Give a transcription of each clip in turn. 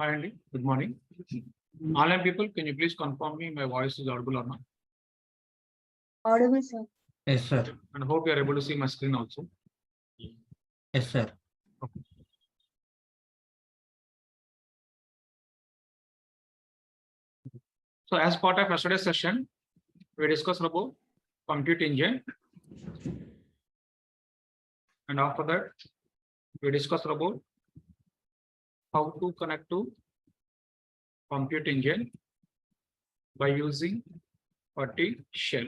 Hi, Andy. Good morning. Online people, can you please confirm me my voice is audible or not? Audible, sir. Yes, sir. And I hope you are able to see my screen also. Yes, sir. Okay. So as part of yesterday's session, we discussed about compute engine. And after that, we discussed about how to connect to compute engine by using putty shell.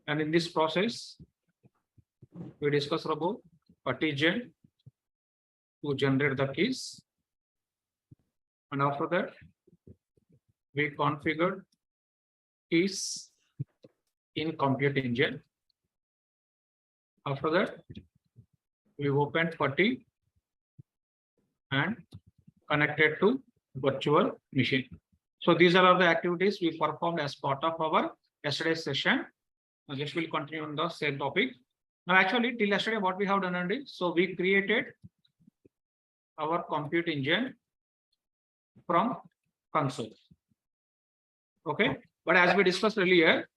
And in this process, we discussed about putty gen to generate the keys. And after that, we configured keys in compute engine. After that, we opened putty and connected to virtual machine. So these are all the activities we performed as part of our yesterday's session. Now just will continue on the same topic. Now actually till yesterday what we have done already. So we created our compute engine from console. Okay, but as we discussed earlier,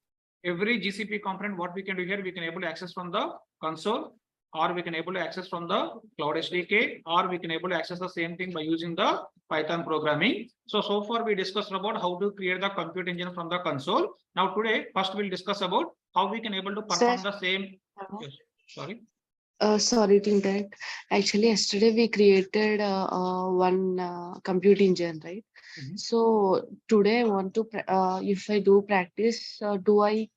every GCP component, what we can do here, we can able to access from the console, or we can able to access from the cloud SDK, or we can able to access the same thing by using the Python programming. So far we discussed about how to create the compute engine from the console. Now today, first we'll discuss about how we can able to perform the same. Yes, sorry. Sorry to interrupt. Actually, yesterday we created one compute engine, right? So today I want to, if I do practice, do I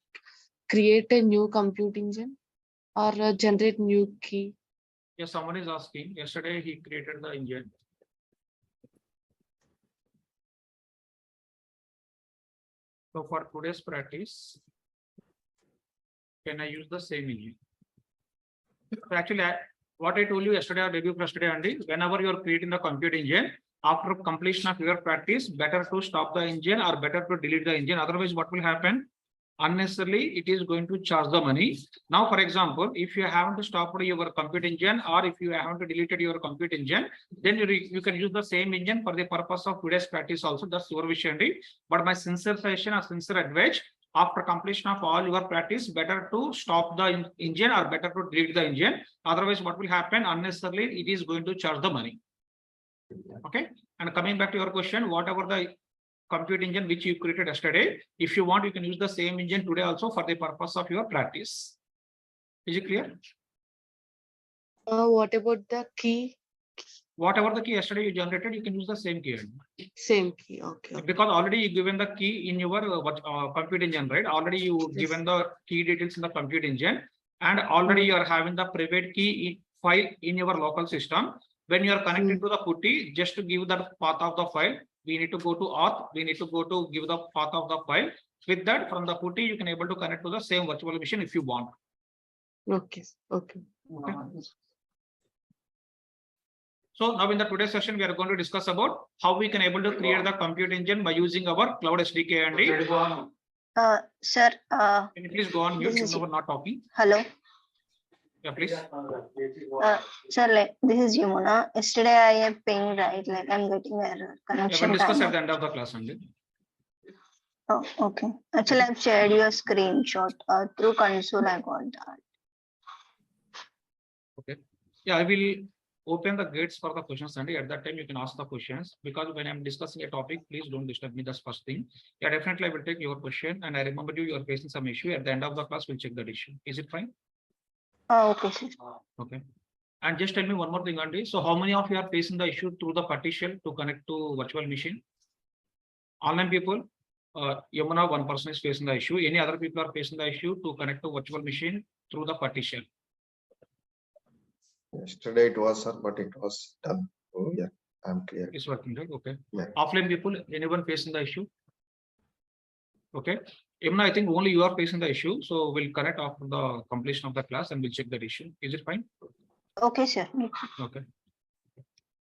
create a new compute engine or generate new key? Yes, someone is asking. Yesterday he created the engine. So for today's practice, can I use the same engine? So actually, what I told you yesterday or review yesterday, Andy, whenever you are creating the compute engine, after completion of your practice, better to stop the engine or better to delete the engine. Otherwise, what will happen? Unnecessarily, it is going to charge the money. Now, for example, if you haven't to stop your compute engine or if you haven't to deleted your compute engine, then you can use the same engine for the purpose of today's practice also. That's your wish, Andy. But my sincere suggestion or sincere advice, after completion of all your practice, better to stop the engine or better to delete the engine. Otherwise, what will happen? Unnecessarily, it is going to charge the money. Okay. And coming back to your question, whatever the compute engine which you created yesterday, if you want, you can use the same engine today also for the purpose of your practice. Is it clear? What about the key? Whatever the key yesterday you generated, you can use the same key. Same key. Okay. Because already you given the key in your compute engine, right? Already you given the key details in the compute engine, and already you are having the private key file in your local system. When you are connected to the putty, just to give the path of the file, we need to go to auth. We need to go to give the path of the file. With that, from the putty, you can able to connect to the same virtual machine if you want. Okay. Okay. So now in the today's session, we are going to discuss about how we can able to create the compute engine by using our cloud SDK. And Sir, can you please go on mute? You are not talking. hello. Yeah, please. Sir, this is Yamuna. Yesterday I have pinged, right? Like I'm getting error connection. Yeah, we'll discuss time. at the end of the class only. Oh, okay. Actually, I've shared your screenshot through console. I got that. Okay. Yeah, I will open the gates for the questions, Sandy. At that time, you can ask the questions, because when I'm discussing a topic, please don't disturb me. That's first thing. Yeah, definitely I will take your question, and I remember you are facing some issue. At the end of the class, we'll check that issue. Is it fine? Oh, okay, sir. Okay. And just tell me one more thing, Andy. So how many of you are facing the issue through the putty shell to connect to virtual machine? Online people, Yamuna, one person is facing the issue. Any other people are facing the issue to connect to virtual machine through the putty shell? Yesterday it was, sir, but it was done. Oh, yeah, I'm clear. It's working, right? Okay. Yeah. Offline people, anyone facing the issue? Okay. Yamuna, I think only you are facing the issue. So we'll connect after the completion of the class and we'll check that issue. Is it fine? Okay, sir. Okay.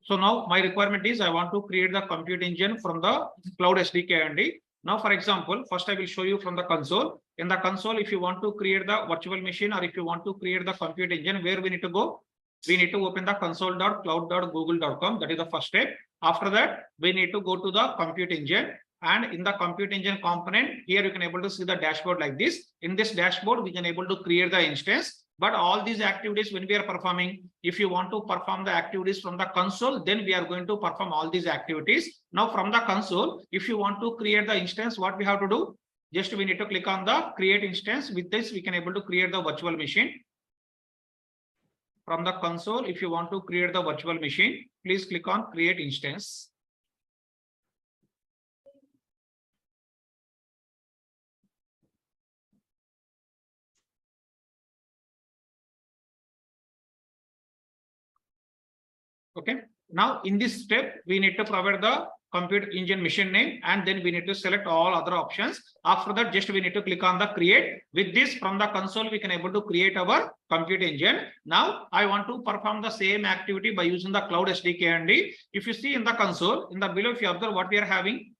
So now my requirement is I want to create the compute engine from the cloud SDK. And now, for example, first I will show you from the console. In the console, if you want to create the virtual machine or if you want to create the compute engine, where we need to go? We need to open the console.cloud.google.com. That is the first step. After that, we need to go to the compute engine. And in the compute engine component, here you can able to see the dashboard like this. In this dashboard, we can able to create the instance. But all these activities when we are performing, if you want to perform the activities from the console, then we are going to perform all these activities. Now from the console, if you want to create the instance, what we have to do? Just we need to click on the create instance. With this, we can able to create the virtual machine. From the console, if you want to create the virtual machine, please click on create instance. Okay. Now in this step, we need to provide the compute engine machine name, and then we need to select all other options. After that, just we need to click on the create. With this, from the console, we can able to create our compute engine. Now I want to perform the same activity by using the cloud SDK. And if you see in the console, in the below, if you observe what we are having,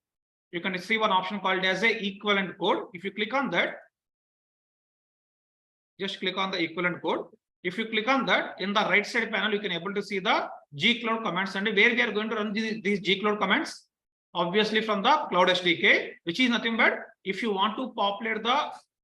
you can see one option called as a equivalent code. If you click on that, just click on the equivalent code. If you click on that, in the right side panel, you can able to see the G-Cloud commands, and where we are going to run these G-Cloud commands, obviously from the Cloud SDK, which is nothing but if you want to populate the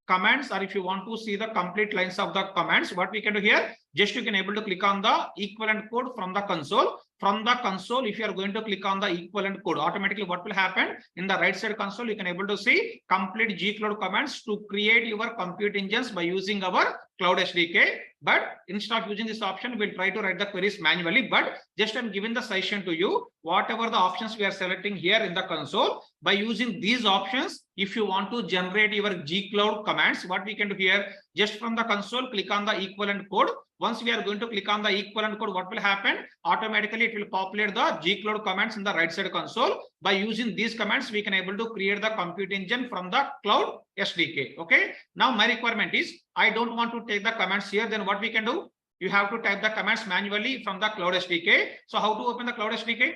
commands, or if you want to see the complete lines of the commands, what we can do here, just you can able to click on the equivalent code from the console. From the console, if you are going to click on the equivalent code, automatically what will happen in the right side console, you can able to see complete G-Cloud commands to create your compute engines by using our Cloud SDK. But instead of using this option, we'll try to write the queries manually. But just I'm giving the suggestion to you, whatever the options we are selecting here in the console, by using these options, if you want to generate your G-Cloud commands, what we can do here, just from the console, click on the equivalent code. Once we are going to click on the equivalent code, what will happen? Automatically, it will populate the G-Cloud commands in the right side console. By using these commands, we can able to create the compute engine from the Cloud SDK. Okay. Now my requirement is, I don't want to take the commands here. Then what we can do? You have to type the commands manually from the Cloud SDK. So how to open the Cloud SDK?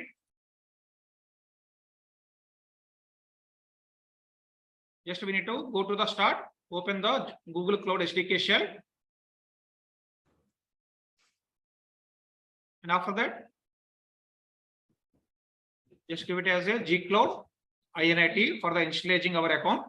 Just we need to go to the start, open the Google Cloud SDK shell. And after that, just give it as a G-Cloud init for the installing our account.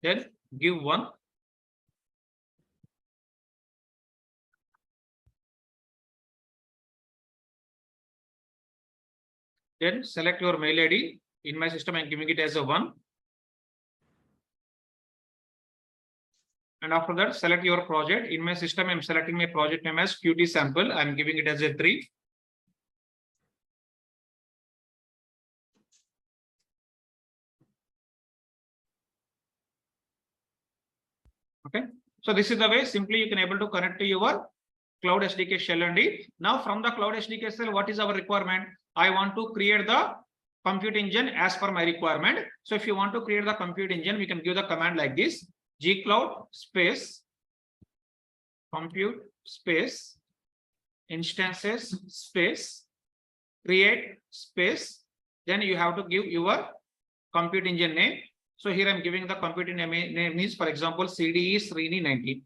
Then give one. Then select your mail ID. In my system, I'm giving it as a 1. And after that, select your project. In my system, I'm selecting my project name as Qt sample. I'm giving it as a 3. Okay. So this is the way simply you can able to connect to your Cloud SDK shell. And now from the Cloud SDK shell, what is our requirement? I want to create the compute engine as per my requirement. So if you want to create the compute engine, we can give the command like this: G-Cloud space compute space instances space create space. Then you have to give your compute engine name. So here I'm giving the compute name is, for example, CDE Srini 19.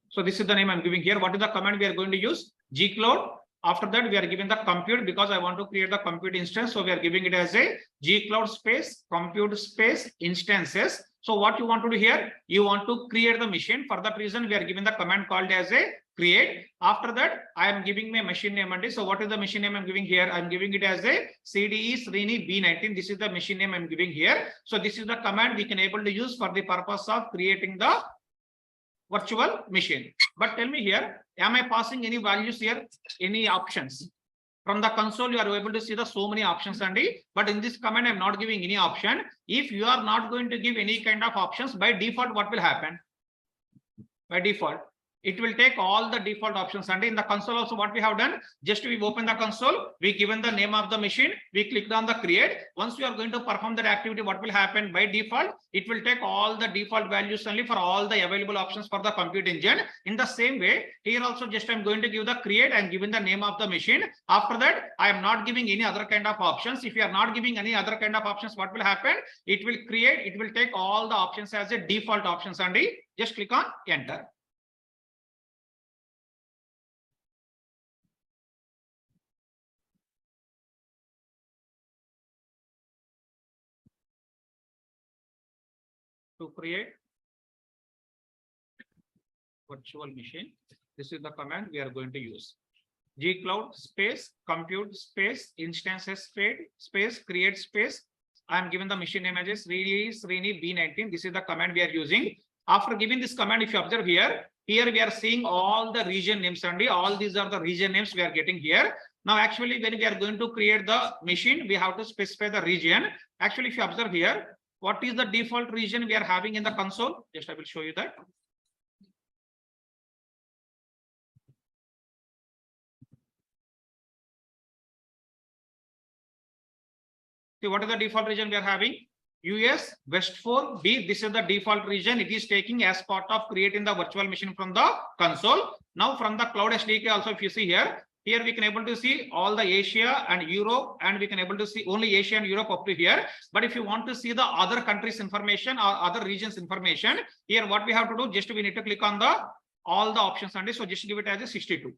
So this is the name I'm giving here. What is the command we are going to use? G-Cloud. After that, we are giving the compute because I want to create the compute instance. So we are giving it as a G-Cloud space compute space instances. So what you want to do here? You want to create the machine. For that reason, we are giving the command called as a create. After that, I am giving my machine name. And so what is the machine name I'm giving here? I'm giving it as a CDE Srini B19. This is the machine name I'm giving here. So this is the command we can able to use for the purpose of creating the virtual machine. But tell me here, am I passing any values here? Any options? From the console, you are able to see the so many options, Andy. But in this command, I'm not giving any option. If you are not going to give any kind of options, by default, what will happen? By default, it will take all the default options. And in the console also, what we have done, just we open the console, we given the name of the machine, we clicked on the create. Once we are going to perform that activity, what will happen by default? It will take all the default values only for all the available options for the compute engine. In the same way, here also just I'm going to give the create and given the name of the machine. After that, I am not giving any other kind of options. If you are not giving any other kind of options, what will happen? It will create, it will take all the options as a default options and just click on enter. To create virtual machine, this is the command we are going to use. Gcloud space compute space instances space create space. I am given the machine name as Srini B19. This is the command we are using. After giving this command, if you observe here we are seeing all the region names and all these are the region names we are getting here. Now actually when we are going to create the machine, we have to specify the region. Actually, if you observe here, what is the default region we are having in the console? Just I will show you that. See, what is the default region we are having? US West 4B. This is the default region. It is taking as part of creating the virtual machine from the console. Now from the Cloud SDK also, if you see here we can able to see all the Asia and Europe, and we can able to see only Asia and Europe up to here. But if you want to see the other countries information or other regions information, here what we have to do, just we need to click on the all the options and so just give it as a 62.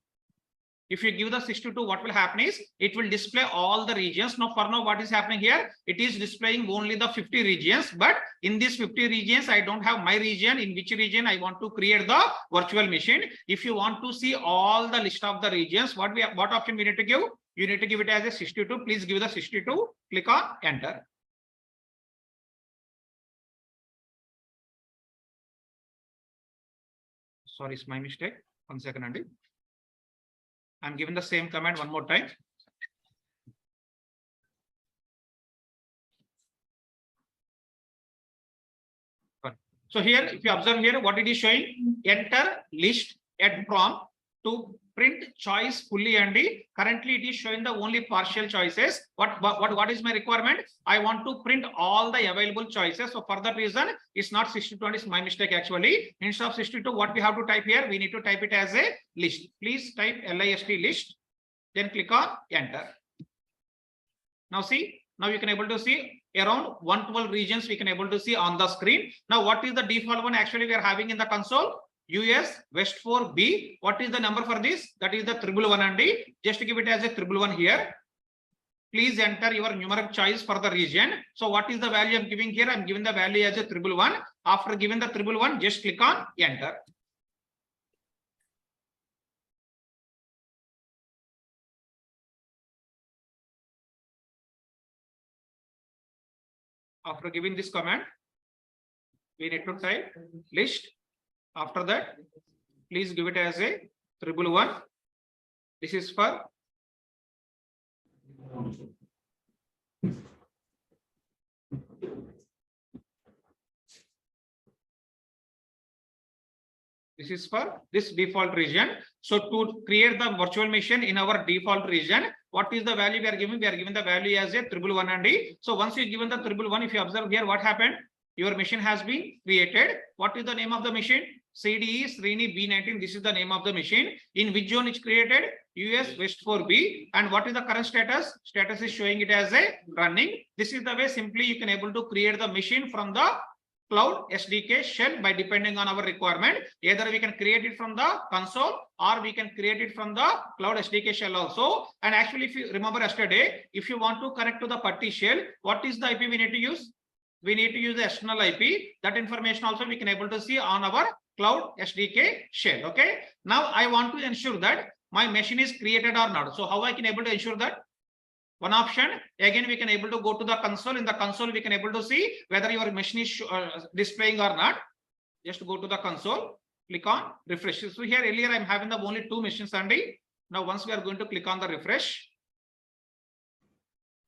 If you give the 62, what will happen is it will display all the regions. Now, for now, what is happening here? It is displaying only the 50 regions. But in these 50 regions, I don't have my region. In which region I want to create the virtual machine. If you want to see all the list of the regions, what option we need to give? You need to give it as a 62. Please give the 62. Click on enter. Sorry, it's my mistake. 1 second, Andy. I'm giving the same command one more time. So here, if you observe here, what it is showing, enter list at prompt to print choice fully and currently it is showing the only partial choices. What is my requirement? I want to print all the available choices. So for that reason, it's not 62, it's my mistake actually. Instead of 62, what we have to type here, we need to type it as a list. Please type list list, then click on enter. Now see, now you can able to see around 112 regions we can able to see on the screen. Now what is the default one actually we are having in the console? US West 4B. What is the number for this? That is the 111 and just give it as a 111 here. Please enter your numeric choice for the region. So what is the value I'm giving here? I'm giving the value as a 111. After giving the 111, just click on enter. After giving this command, we need to type list. After that, please give it as a 111. This is for this default region. So to create the virtual machine in our default region, what is the value we are giving? We are giving the value as a 111 and so once you given the 111, if you observe here, what happened? Your machine has been created. What is the name of the machine? CDE Srini B19. This is the name of the machine. In which zone it's created? US West 4B. And what is the current status? Status is showing it as a running. This is the way simply you can able to create the machine from the Cloud SDK shell by depending on our requirement. Either we can create it from the console or we can create it from the Cloud SDK shell also. And actually, if you remember yesterday, if you want to connect to the putty shell, what is the IP we need to use? We need to use the external IP. That information also we can able to see on our Cloud SDK shell. Okay. Now I want to ensure that my machine is created or not. So how I can able to ensure that? One option, again, we can able to go to the console. In the console, we can able to see whether your machine is displaying or not. Just go to the console, click on refresh. So here earlier I'm having the only 2 machines only. Now once we are going to click on the refresh,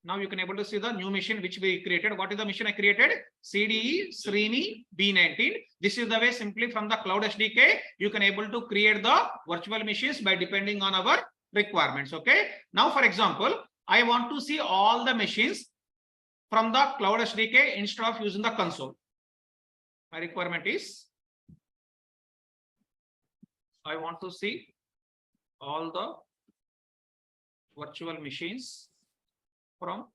Now you can able to see the new machine which we created. What is the machine I created? CDE Srini B19. This is the way simply from the Cloud SDK, you can able to create the virtual machines by depending on our requirements. Okay. Now, for example, I want to see all the machines from the Cloud SDK instead of using the console. My requirement is I want to see all the virtual machines from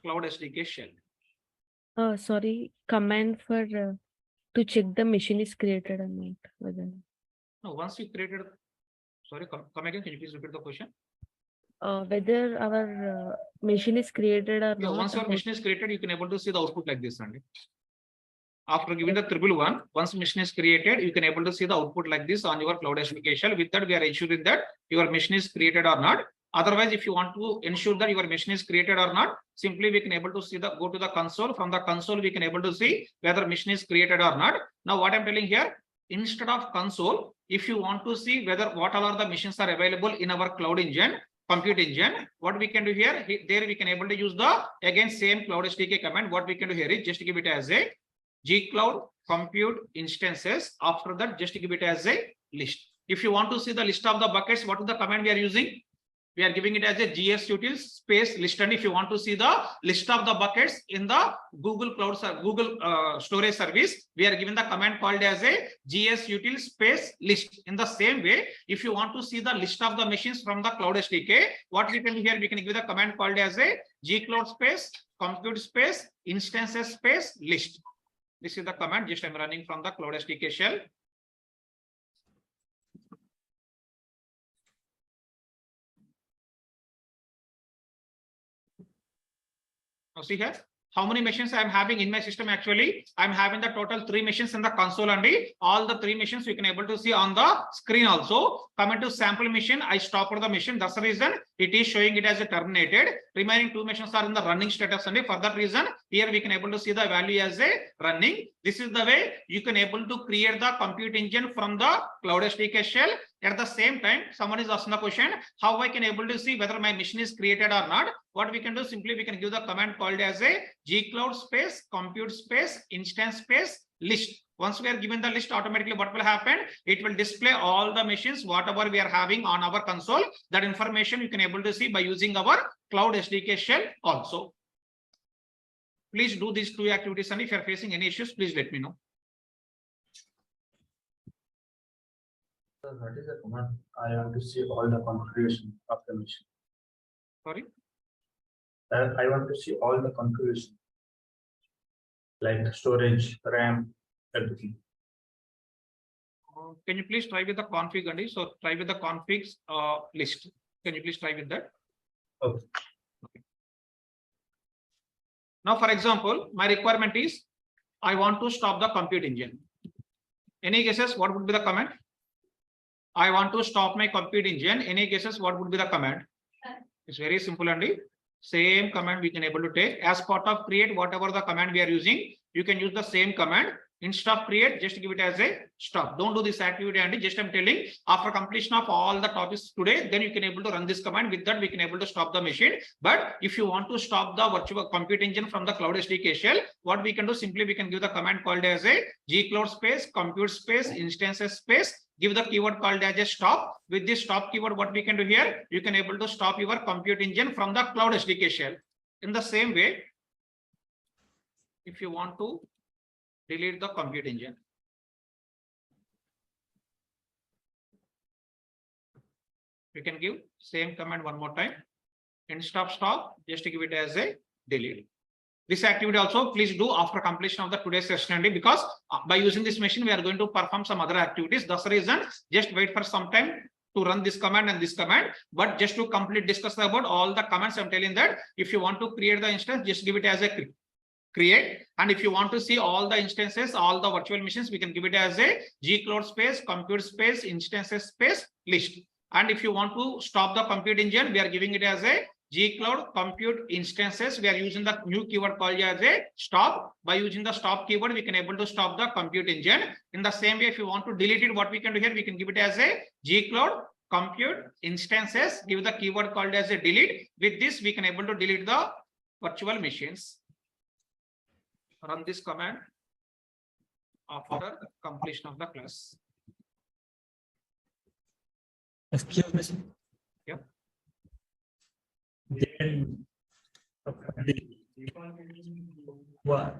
Cloud SDK shell. Sorry, command for to check the machine is created or not. Whether No, once you created, sorry, come again. Can you please repeat the question? whether our machine is created or Yeah, not. once your machine is created, you can able to see the output like this. And after giving the 111, once machine is created, you can able to see the output like this on your Cloud SDK shell. With that, we are ensuring that your machine is created or not. Otherwise, if you want to ensure that your machine is created or not, simply we can able to see go to the console. From the console, we can able to see whether machine is created or not. Now, what I'm telling here, instead of console, if you want to see whether what all are the machines are available in our Cloud Engine, Compute Engine, what we can do here, there we can able to use the again same Cloud SDK command. What we can do here is just give it as a gcloud compute instances. After that, just give it as a list. If you want to see the list of the buckets, what is the command we are using? We are giving it as a GSUtil space list. And if you want to see the list of the buckets in the Google Cloud, Google storage service, we are given the command called as a GSUtil space list. In the same way, if you want to see the list of the machines from the Cloud SDK, what we can do here, we can give the command called as a gcloud space compute space instances space list. This is the command just I'm running from the Cloud SDK shell. Now see here, how many machines I am having in my system? Actually, I'm having the total 3 machines in the console only. All the 3 machines you can able to see on the screen also. Coming to sample machine, I stopped the machine. That's the reason it is showing it as a terminated. Remaining 2 machines are in the running status only. For that reason, here we can able to see the value as a running. This is the way you can able to create the compute engine from the Cloud SDK shell. At the same time, someone is asking the question, how I can able to see whether my machine is created or not. What we can do, simply we can give the command called as a gcloud space compute space instance space list. Once we are given the list, automatically what will happen? It will display all the machines, whatever we are having on our console. That information you can able to see by using our Cloud SDK shell also. Please do these 2 activities, and if you are facing any issues, please let me know. What is the command? I want to see all the configuration of the machine. Sorry. I want to see all the configuration, like storage, RAM, everything. Can you please try with the config, Andy? So try with the configs list. Can you please try with that? Okay. Now, for example, my requirement is I want to stop the compute engine. Any guesses? What would be the command? I want to stop my compute engine. Any guesses? What would be the command? It's very simple, Andy. Same command we can able to take as part of create. Whatever the command we are using, you can use the same command. Instead of create, just give it as a stop. Don't do this activity, Andy. Just I'm telling, after completion of all the topics today, then you can able to run this command. With that, we can able to stop the machine. But if you want to stop the virtual compute engine from the Cloud SDK shell, what we can do, simply we can give the command called as a gcloud space compute space instances space. Give the keyword called as a stop. With this stop keyword, what we can do here, you can able to stop your compute engine from the Cloud SDK shell. In the same way, if you want to delete the compute engine, you can give same command one more time. Instead of stop, just give it as a delete. This activity also please do after completion of the today's session only, because by using this machine we are going to perform some other activities. That's the reason just wait for some time to run this command and this command. But just to complete discuss about all the commands, I'm telling that if you want to create the instance, just give it as a create. And if you want to see all the instances, all the virtual machines, we can give it as a gcloud space compute space instances space list. And if you want to stop the compute engine, we are giving it as a gcloud compute instances. We are using the new keyword called as a stop. By using the stop keyword, we can able to stop the compute engine. In the same way, if you want to delete it, what we can do here, we can give it as a gcloud compute instances, give the keyword called as a delete. With this, we can able to delete the virtual machines. Run this command after completion of the class. Excuse me. Sir. Yep. Then what?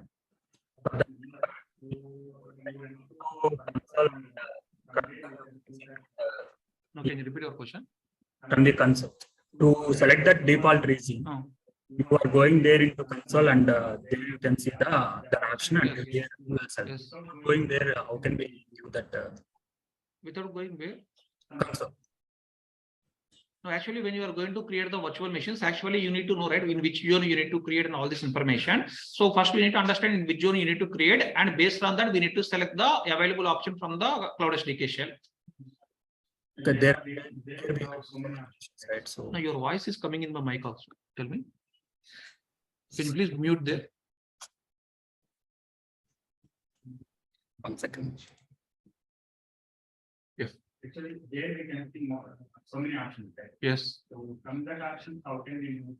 Now, can you repeat your question? From the console to select the default region. Oh. You are going there into console and there you can see the option and Yes. here you will select. Yes. Going there, how can we do that Without going where? console? No, actually, when you are going to create the virtual machines, actually you need to know, right, in which zone you need to create and all this information. So first we need to understand in which zone you need to create, and based on that, we need to select the available option from the Cloud SDK shell. Okay, there we have so many options, right? So Now your voice is coming in the mic also. Tell me. Can you please mute there? 1 second. Actually, there we can see more, so many options, right? Yes. So from that option, how can we move?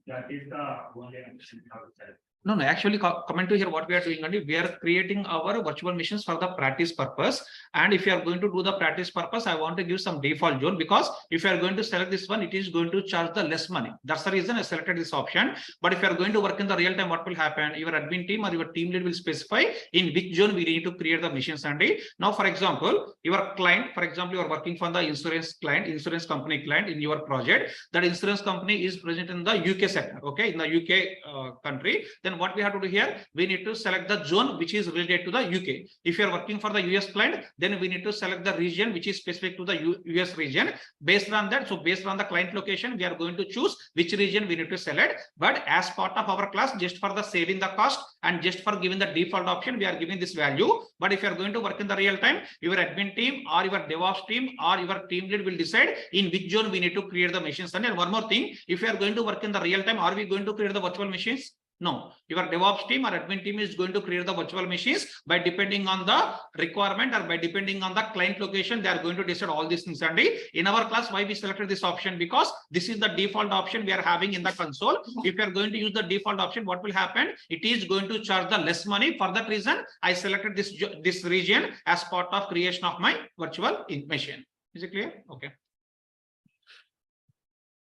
That is the only option outside. No, actually coming to here, what we are doing, and we are creating our virtual machines for the practice purpose. And if you are going to do the practice purpose, I want to give some default zone, because if you are going to select this one, it is going to charge the less money. That's the reason I selected this option. But if you are going to work in the real time, what will happen? Your admin team or your team lead will specify in which zone we need to create the machines. And now, for example, your client, for example, you are working for the insurance client, insurance company client in your project. That insurance company is present in the UK sector, okay, in the UK country. Then what we have to do here, we need to select the zone which is related to the UK. If you are working for the US client, then we need to select the region which is specific to the US region. Based on that, so based on the client location, we are going to choose which region we need to select. But as part of our class, just for the saving the cost and just for giving the default option, we are giving this value. But if you are going to work in the real time, your admin team or your DevOps team or your team lead will decide in which zone we need to create the machines. And one more thing, if you are going to work in the real time, are we going to create the virtual machines? No, your DevOps team or admin team is going to create the virtual machines by depending on the requirement or by depending on the client location. They are going to decide all these things. And in our class, why we selected this option? Because this is the default option we are having in the console. If you are going to use the default option, what will happen? It is going to charge the less money. For that reason, I selected this region as part of creation of my virtual machine. Is it clear? Okay.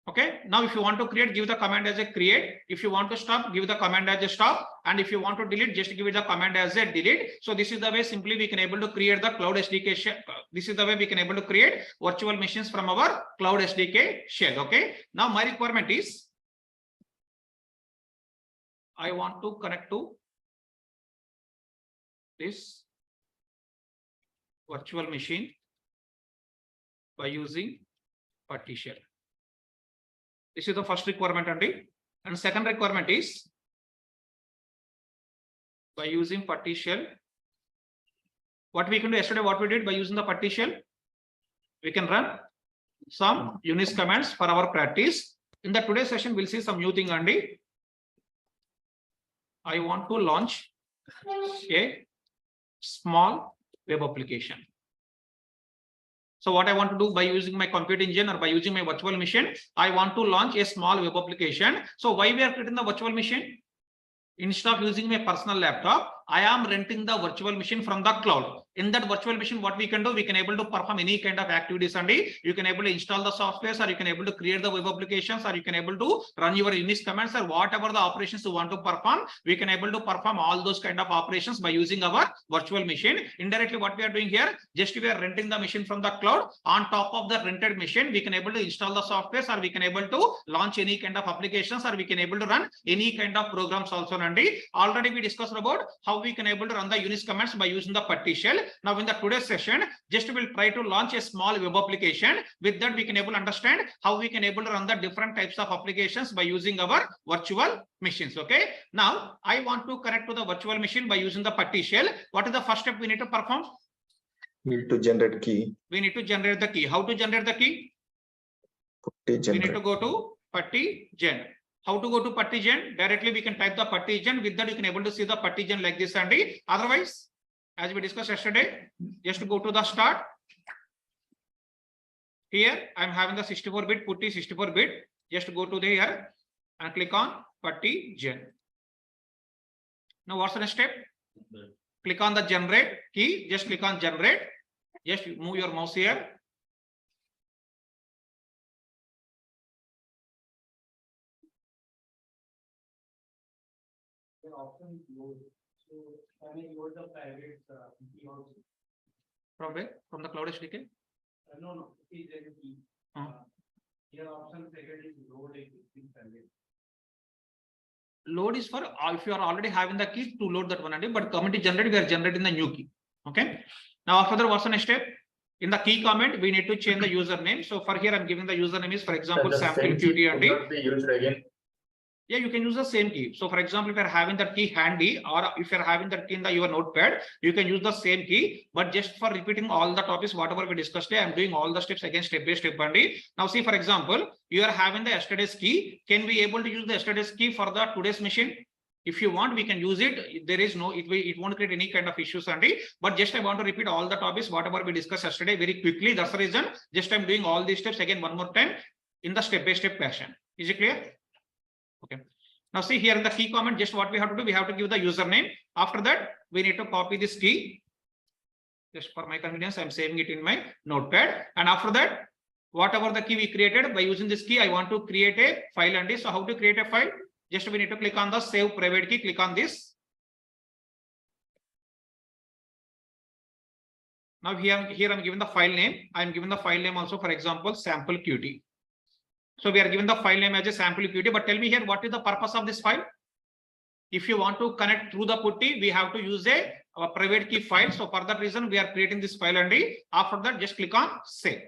Okay, now if you want to create, give the command as a create. If you want to stop, give the command as a stop. And if you want to delete, just give it the command as a delete. So this is the way simply we can able to create the Cloud SDK shell. This is the way we can able to create virtual machines from our Cloud SDK shell. Okay, now my requirement is I want to connect to this virtual machine by using putty shell. This is the first requirement, and second requirement is by using putty shell. What we can do yesterday, what we did by using the putty shell, we can run some Unix commands for our practice. In the today's session, we'll see some new thing, Andy. I want to launch a small web application. So what I want to do by using my compute engine or by using my virtual machine, I want to launch a small web application. So why we are creating the virtual machine? Instead of using my personal laptop, I am renting the virtual machine from the cloud. In that virtual machine, what we can do, we can able to perform any kind of activities, and you can able to install the software, or you can able to create the web applications, or you can able to run your Unix commands, or whatever the operations you want to perform, we can able to perform all those kind of operations by using our virtual machine. Indirectly, what we are doing here, just we are renting the machine from the cloud. On top of the rented machine, we can able to install the software, or we can able to launch any kind of applications, or we can able to run any kind of programs also. And already we discussed about how we can able to run the Unix commands by using the putty shell. Now in the today's session, just we'll try to launch a small web application. With that, we can able to understand how we can able to run the different types of applications by using our virtual machines. Okay. Now I want to connect to the virtual machine by using the putty shell. What is the first step we need to perform? We need to generate key. We need to generate the key. How to generate the key? Putty generate. We need to go to putty gen. How to go to putty gen? Directly we can type the putty gen. With that, you can able to see the putty gen like this. And otherwise, as we discussed yesterday, just to go to the start. Here I'm having the 64-bit putty 64-bit. Just go to the here and click on putty gen. Now what's the next step? Click on the generate key. Just click on generate. Just move your mouse here. From where? From the Cloud SDK? No. Here option second is load existing private. Load is for if you are already having the key to load that one only, but comment is generated, we are generating the new key. Okay. Now after that, what's the next step? In the key comment, we need to change the username. So for here, I'm giving the username is, for example, sample QT and Not be used again. yeah, you can use the same key. So for example, if you're having that key handy, or if you're having that key in your notepad, you can use the same key, but just for repeating all the topics, whatever we discussed today, I'm doing all the steps again step by step only. Now see, for example, you are having the yesterday's key. Can we able to use the yesterday's key for the today's machine? If you want, we can use it. There is no, it won't create any kind of issues only, but just I want to repeat all the topics, whatever we discussed yesterday very quickly. That's the reason, just I'm doing all these steps again one more time in the step by step fashion. Is it clear? Okay. Now see here in the key comment, just what we have to do, we have to give the username. After that, we need to copy this key. Just for my convenience, I'm saving it in my notepad. And after that, whatever the key we created, by using this key, I want to create a file and this. So how to create a file? Just we need to click on the save private key, click on this. Now here I'm giving the file name. I'm giving the file name also, for example, sample QT. So we are given the file name as a sample QT, but tell me here, what is the purpose of this file? If you want to connect through the putty, we have to use a private key file. So for that reason, we are creating this file only. After that, just click on save.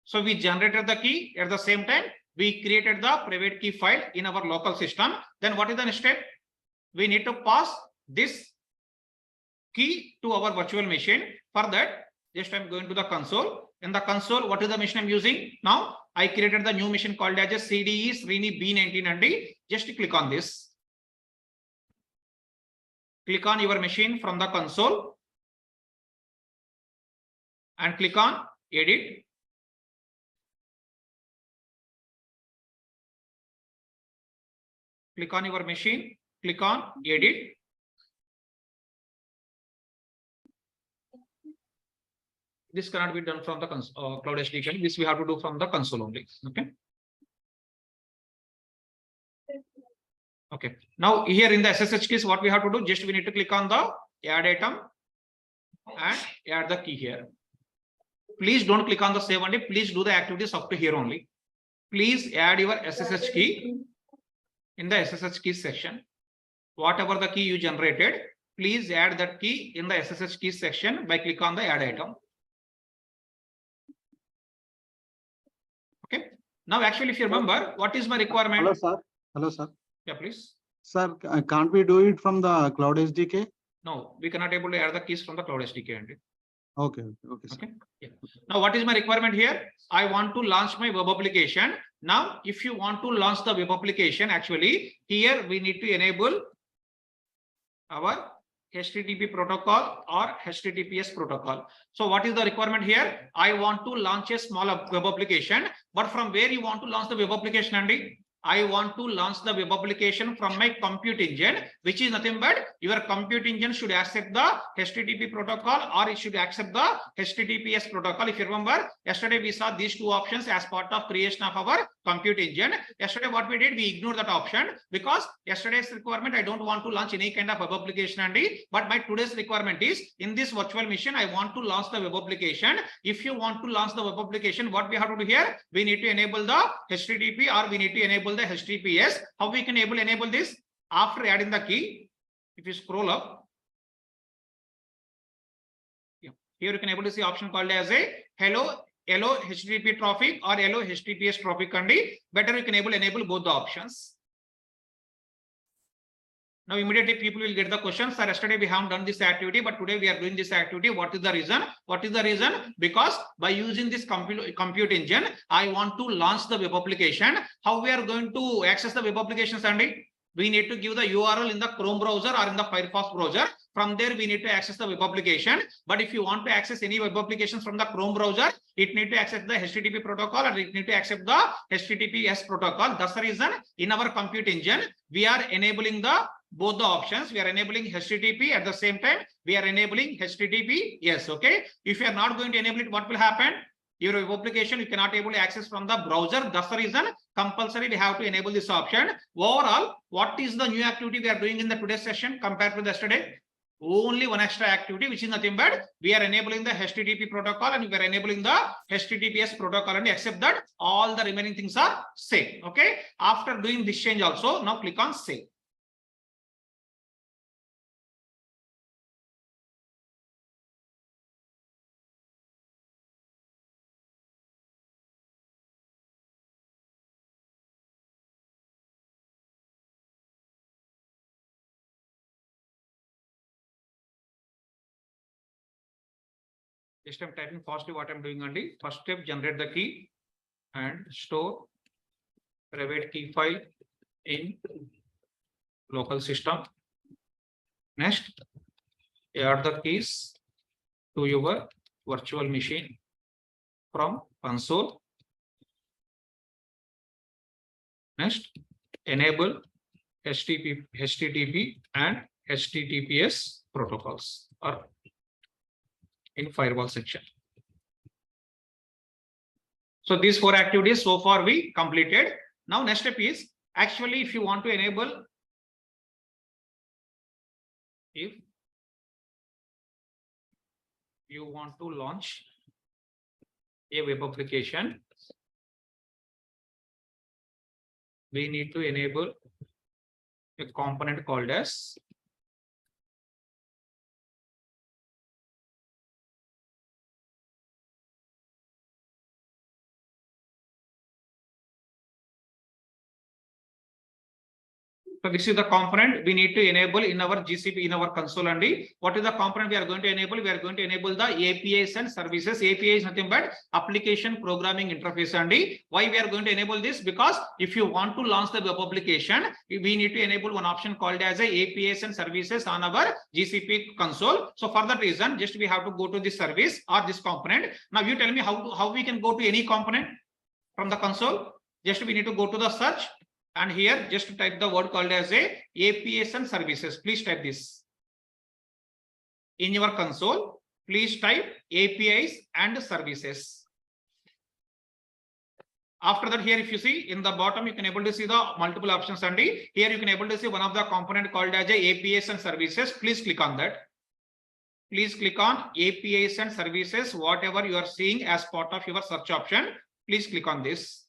So we generated the key at the same time. We created the private key file in our local system. Then what is the next step? We need to pass this key to our virtual machine. For that, just I'm going to the console. In the console, what is the machine I'm using? Now, I created the new machine called as a CDE Srini B19 and just click on this. Click on your machine from the console and click on edit. Click on your machine, click on edit. This cannot be done from the Cloud SDK. This we have to do from the console only. Okay. Okay. Now here in the SSH keys, what we have to do, just we need to click on the add item and add the key here. Please don't click on the save only. Please do the activities up to here only. Please add your SSH key in the SSH key section. Whatever the key you generated, please add that key in the SSH key section by click on the add item. Okay. Now, actually, if you remember, what is my requirement? Hello, sir. Hello, sir. Yeah, please. Sir, can't we do it from the Cloud SDK? No, we cannot able to add the keys from the Cloud SDK. Okay. Okay, sir. Okay. Yeah. Now, what is my requirement here? I want to launch my web application. Now, if you want to launch the web application, actually, here we need to enable our HTTP protocol or HTTPS protocol. So what is the requirement here? I want to launch a small web application, but from where you want to launch the web application, Andy? I want to launch the web application from my compute engine, which is nothing but your compute engine should accept the HTTP protocol or it should accept the HTTPS protocol. If you remember, yesterday we saw these two options as part of creation of our compute engine. Yesterday, what we did, we ignored that option because yesterday's requirement, I don't want to launch any kind of web application, Andy, but my today's requirement is in this virtual machine, I want to launch the web application. If you want to launch the web application, what we have to do here? We need to enable the HTTP or we need to enable the HTTPS. How we can enable this? After adding the key, if you scroll up, here you can able to see option called as a hello HTTP traffic or hello HTTPS traffic. Better you can enable both the options. Now immediately people will get the question, sir, yesterday we haven't done this activity, but today we are doing this activity. What is the reason? What is the reason? Because by using this compute engine, I want to launch the web application. How we are going to access the web application, Sandy? We need to give the URL in the Chrome browser or in the Firefox browser. From there, we need to access the web application. But if you want to access any web applications from the Chrome browser, it need to access the HTTP protocol or it need to accept the HTTPS protocol. That's the reason in our compute engine, we are enabling both the options. We are enabling HTTP at the same time. We are enabling HTTPS. Okay. If you are not going to enable it, what will happen? Your web application you cannot able to access from the browser. That's the reason compulsory we have to enable this option. Overall, what is the new activity we are doing in the today's session compared to yesterday? Only one extra activity, which is nothing but we are enabling the HTTP protocol and we are enabling the HTTPS protocol, and except that all the remaining things are same. Okay. After doing this change also, now click on save. Just I'm typing fastly what I'm doing only. First step, generate the key and store private key file in local system. Next, add the keys to your virtual machine from console. Next, enable HTTP and HTTPS protocols or in firewall section. So these 4 activities so far we completed. Now next step is actually if you want to enable, if you want to launch a web application, we need to enable a component called as so this is the component we need to enable in our GCP in our console. And what is the component we are going to enable? We are going to enable the APIs and services. API is nothing but application programming interface. And why we are going to enable this? Because if you want to launch the web application, we need to enable one option called as a APIs and services on our GCP console. So for that reason, just we have to go to this service or this component. Now you tell me how we can go to any component from the console. Just we need to go to the search. And here just type the word called as a APIs and services. Please type this in your console. Please type APIs and services. After that, here if you see in the bottom, you can able to see the multiple options. And here you can able to see one of the component called as a APIs and services. Please click on that. Please click on APIs and services. Whatever you are seeing as part of your search option, please click on this.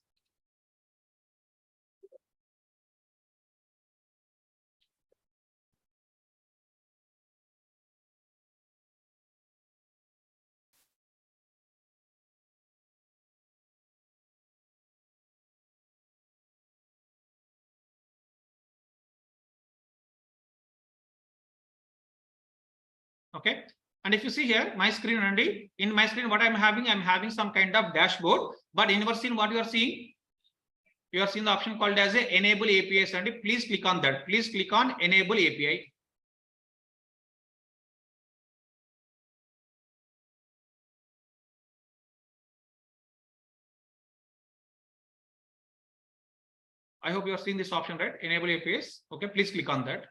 Okay. And if you see here, my screen only, in my screen, what I'm having some kind of dashboard, but in your screen, what you are seeing the option called as a enable APIs. And please click on that. Please click on enable API. I hope you are seeing this option, right? Enable APIs. Okay, please click on that.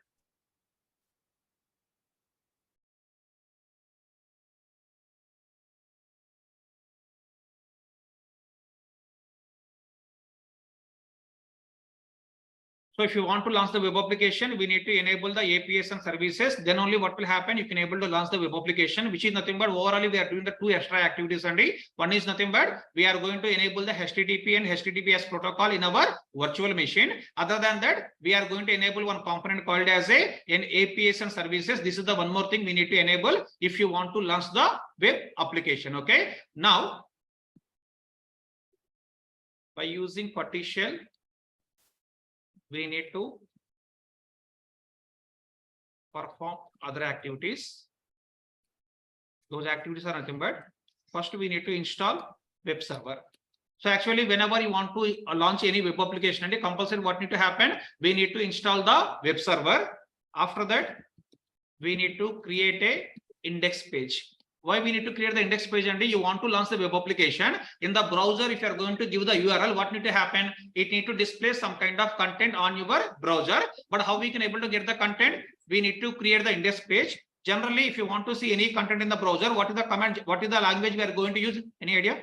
So if you want to launch the web application, we need to enable the APIs and services. Then only what will happen, you can able to launch the web application, which is nothing but overall we are doing the 2 extra activities. And one is nothing but we are going to enable the HTTP and HTTPS protocol in our virtual machine. Other than that, we are going to enable one component called as an APIs and services. This is the one more thing we need to enable if you want to launch the web application. Okay. Now, by using putty shell, we need to perform other activities. Those activities are nothing but first we need to install web server. So actually, whenever you want to launch any web application, and compulsory what need to happen, we need to install the web server. After that, we need to create a index page. Why we need to create the index page? And you want to launch the web application in the browser. If you are going to give the URL, what need to happen? It need to display some kind of content on your browser. But how we can able to get the content? We need to create the index page. Generally, if you want to see any content in the browser, what is the command? What is the language we are going to use? Any idea?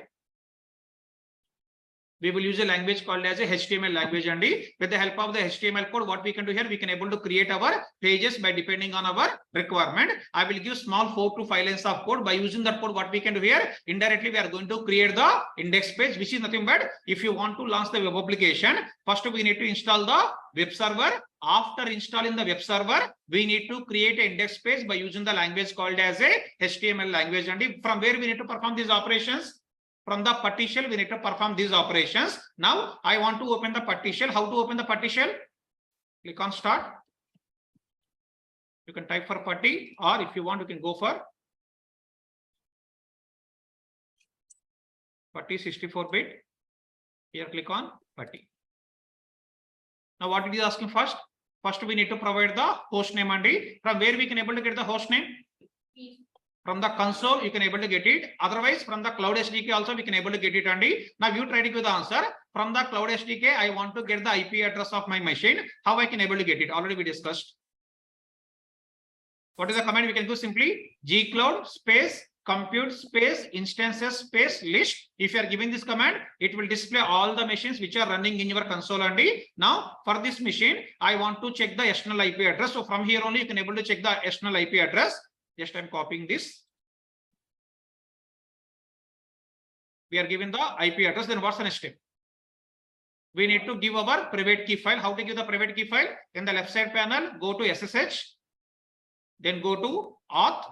We will use a language called as a HTML language, and with the help of the HTML code, what we can do here, we can able to create our pages by depending on our requirement. I will give small 4 to 5 lines of code. By using that code, what we can do here, indirectly we are going to create the index page, which is nothing but if you want to launch the web application, first we need to install the web server. After installing the web server, we need to create an index page by using the language called as a HTML language, and from where we need to perform these operations. From the putty shell, we need to perform these operations. Now, I want to open the putty shell. How to open the putty shell? Click on start. You can type for putty, or if you want, you can go for putty 64-bit. Here, click on putty. Now, what it is asking first? First, we need to provide the host name, and from where we can able to get the host name? From the console, you can able to get it. Otherwise, from the Cloud SDK also, we can able to get it. And now you try to give the answer. From the Cloud SDK, I want to get the IP address of my machine. How I can able to get it? Already we discussed. What is the command we can do? Simply gcloud space compute space instances space list. If you are giving this command, it will display all the machines which are running in your console. And now for this machine, I want to check the external IP address. So from here only, you can able to check the external IP address. Just I'm copying this. We are given the IP address. Then what's the next step? We need to give our private key file. How to give the private key file? In the left side panel, go to SSH, then go to auth,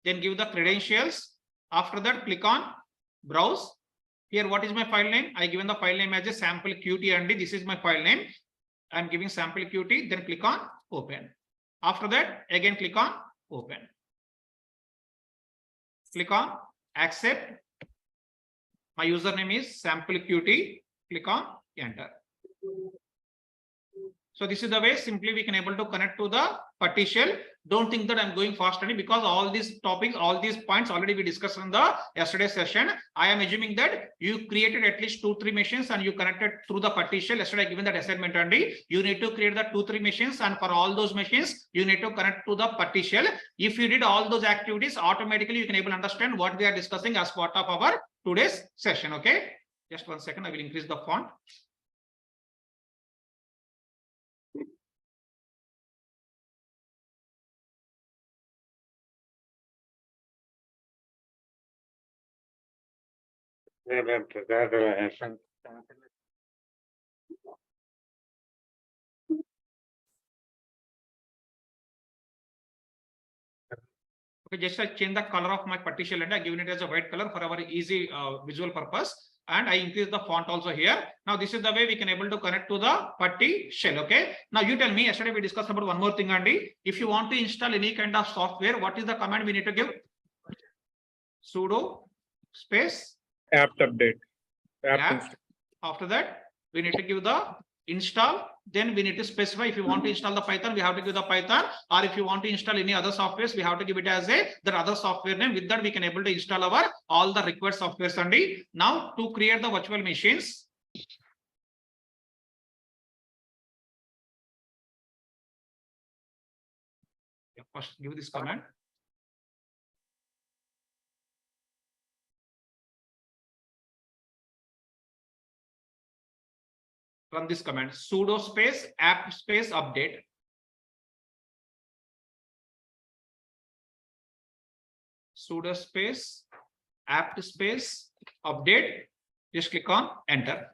then give the credentials. After that, click on browse. Here, what is my file name? I given the file name as a sample qt, and this is my file name. I'm giving sample qt. Then click on open. After that, again click on open. Click on accept. My username is sample qt. Click on enter. So this is the way simply we can able to connect to the putty shell. Don't think that I'm going fast only, because all these topics, all these points already we discussed in the yesterday's session. I am assuming that you created at least 2-3 machines and you connected through the putty shell. Yesterday I given that assignment, and you need to create the 2-3 machines, and for all those machines you need to connect to the putty shell. If you did all those activities, automatically you can able to understand what we are discussing as part of our today's session. Okay, just 1 second, I will increase the font. Okay, just I change the color of my putty shell and I given it as a white color for our easy visual purpose, and I increase the font also here. Now this is the way we can able to connect to the putty shell. Okay, now you tell me, yesterday we discussed about one more thing, Andy. If you want to install any kind of software, what is the command we need to give? Sudo space apt update. apt. After that, we need to give the install. Then we need to specify if you want to install the Python, we have to give the Python, or if you want to install any other softwares, we have to give it as a that other software name. With that, we can able to install our all the required softwares. And now to create the virtual machines, first give this command. Run this command sudo space apt space update. Sudo space apt space update. Just click on enter.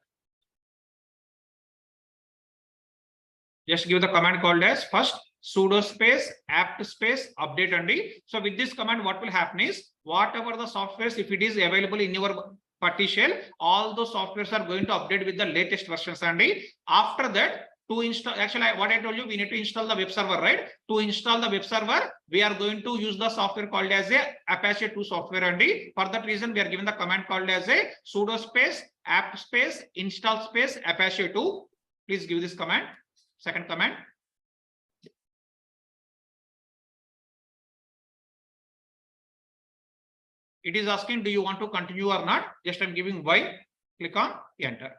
Just give the command called as first sudo space apt space update. And so with this command, what will happen is whatever the softwares, if it is available in your putty shell, all those softwares are going to update with the latest versions. And after that, to install, actually what I told you, we need to install the web server, right? To install the web server, we are going to use the software called as a Apache 2 software. And for that reason, we are given the command called as a sudo space apt space install space Apache 2. Please give this command. Second command. It is asking, do you want to continue or not? Just I'm giving Y. Click on enter.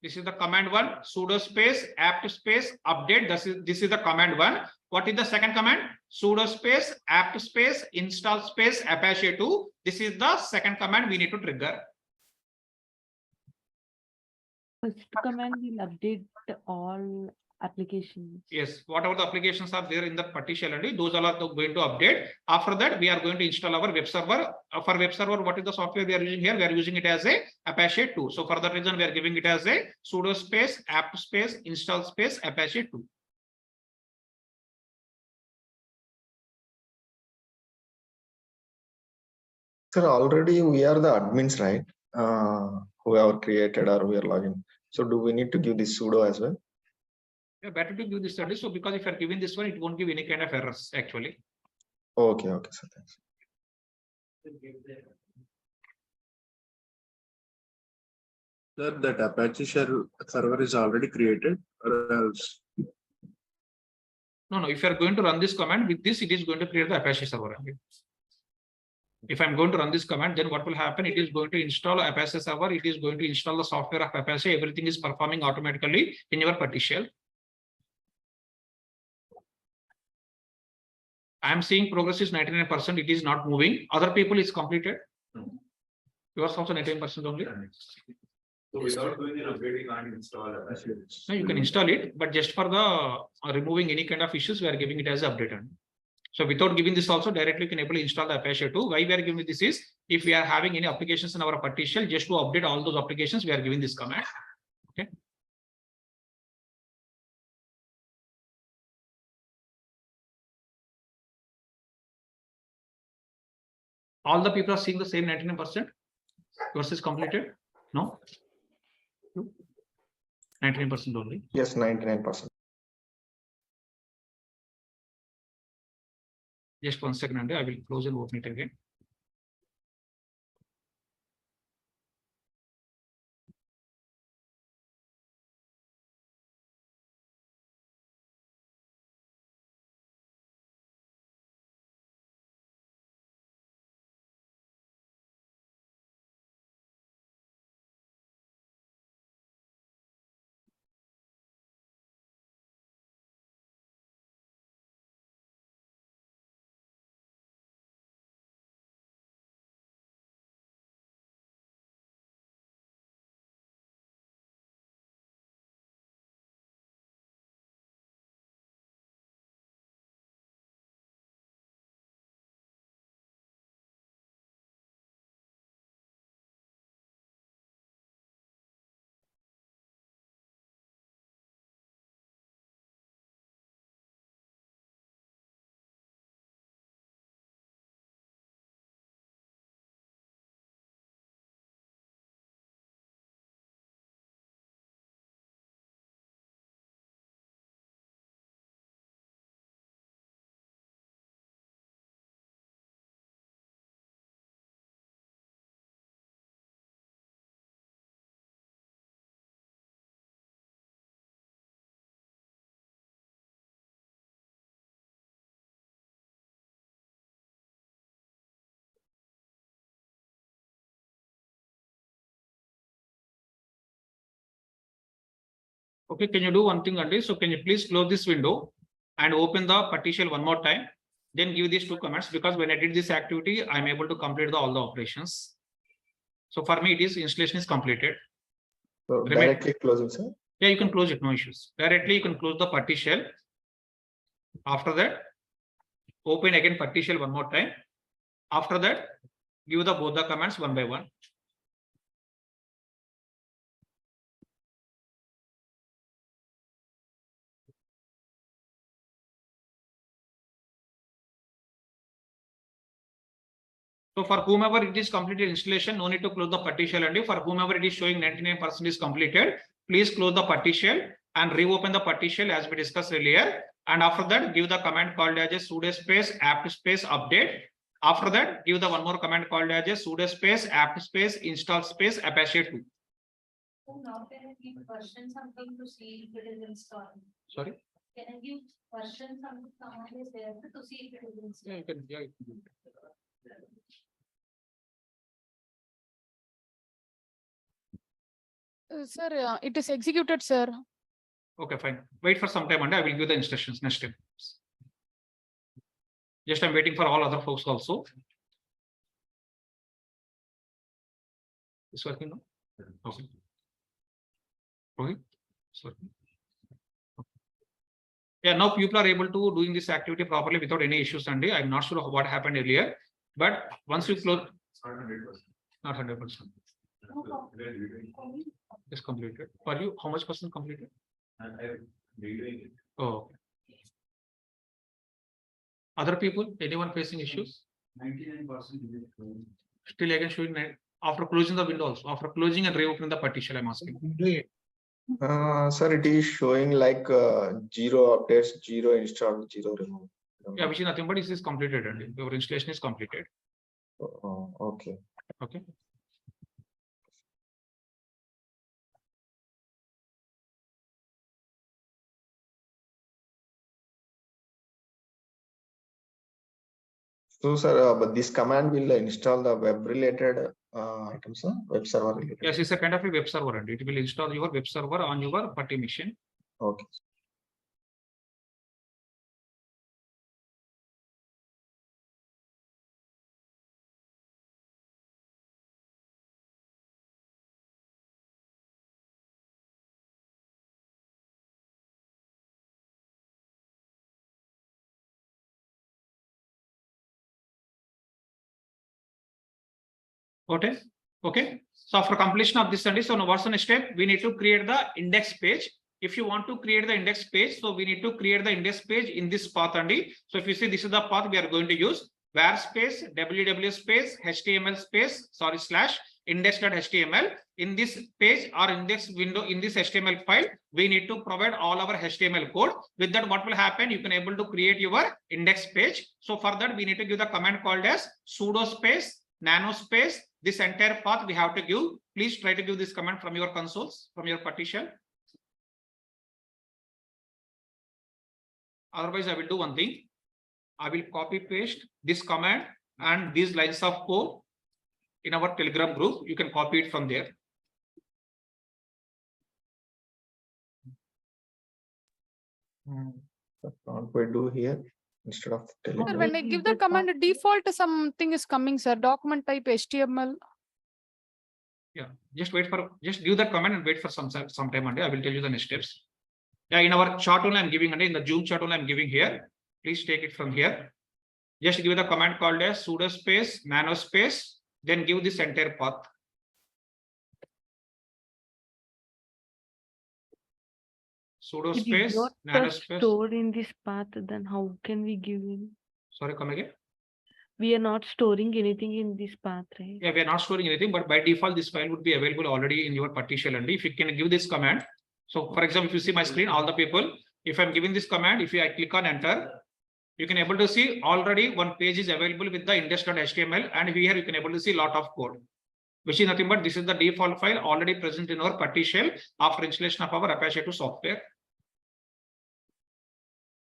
This is the command one, sudo space apt space update. This is the command one. What is the second command? Sudo space apt space install space Apache 2. This is the second command we need to trigger. First command will update all applications. Yes, whatever the applications are there in the putty shell, and those all are going to update. After that, we are going to install our web server. For web server, what is the software we are using here? We are using it as a Apache 2. So for that reason, we are giving it as a sudo space apt space install space Apache 2. Sir, already we are the admins, right? Who have created or we are logging. So do we need to give this sudo as well? Yeah, better to give this service. So because if you are giving this one, it won't give any kind of errors actually. Okay, okay, sir. Thanks. Sir, that Apache shell server is already created, or else? No, if you are going to run this command with this, it is going to create the Apache server. If I'm going to run this command, then what will happen? It is going to install Apache server. It is going to install the software of Apache. Everything is performing automatically in your putty shell. I am seeing progress is 99%. It is not moving. Other people is completed. Yours also 99% only. So without doing an upgrade, you can't install Apache. No, you can install it, but just for the removing any kind of issues, we are giving it as updated. So without giving this also directly you can able to install the Apache 2. Why we are giving this is if we are having any applications in our putty shell, just to update all those applications, we are giving this command. Okay. All the people are seeing the same 99%. Yours is completed? No? 99% only. Yes, 99%. Just 1 second, and I will close and open it again. Okay, can you do one thing, Andy? So can you please close this window and open the putty shell one more time? Then give these two commands, because when I did this activity, I'm able to complete all the operations. So for me, it is installation is completed. So directly closing, sir? Yeah, you can close it, no issues. Directly you can close the putty shell. After that, open again putty shell one more time. After that, give the both the commands one by one. So for whomever it is completed installation, no need to close the putty shell, and for whomever it is showing 99% is completed, please close the putty shell and reopen the putty shell as we discussed earlier. And after that, give the command called as a sudo space apt space update. After that, give the one more command called as a sudo space apt space install space Apache 2. So now can I keep version something to see if it is installed? Sorry? Can I give versions on the command is there to see if it is installed? Yeah, you can, yeah, you can do it. Sir, it is executed, sir. Okay, fine. Wait for some time and I will give the instructions next time. Just I'm waiting for all other folks also. It's working now? Okay. Okay. It's working. Yeah, now people are able to doing this activity properly without any issues, and I'm not sure what happened earlier. But once you close, not 100%. It's completed. For you, how much percent completed? Oh. Other people, anyone facing issues? 99%. Still again showing after closing the window also. After closing and reopening the partition, I'm asking. Sir, it is showing like 0 updates, 0 installed, 0 removed. Yeah, which is nothing but this is completed and your installation is completed. Oh, okay. Okay. So, sir, but this command will install the web related items, web server related. Yes, it's a kind of a web server and it will install your web server on your putty machine. Okay. Okay. Okay. So after completion of this study, so now what's the next step? We need to create the index page. If you want to create the index page, so we need to create the index page in this path only. So if you see, this is the path we are going to use. Var space, www space, html space, sorry, slash index.html. In this page or index window, in this HTML file, we need to provide all our HTML code. With that, what will happen? You can able to create your index page. So for that, we need to give the command called as sudo space, nano space. This entire path we have to give. Please try to give this command from your consoles, from your partition. Otherwise, I will do one thing. I will copy paste this command and these lines of code in our Telegram group. You can copy it from there. What we do here instead of Telegram. Sir, when I give the command default, something is coming, sir. Document type HTML. Yeah, just wait for, just give that command and wait for some time and I will tell you the next steps. Yeah, in our chart only I'm giving, and in the Zoom chart only I'm giving here. Please take it from here. Just give the command called as sudo space, nano space, then give this entire path. Sudo It space, is not nano space. stored in this path, then how can we give in? Sorry, come again. We are not storing anything in this path, right? Yeah, we are not storing anything, but by default, this file would be available already in your partition. And if you can give this command, so for example, if you see my screen, all the people, if I'm giving this command, if I click on enter, you can able to see already one page is available with the index.html, and here you can able to see lot of code, which is nothing but this is the default file already present in our partition after installation of our Apache 2 software.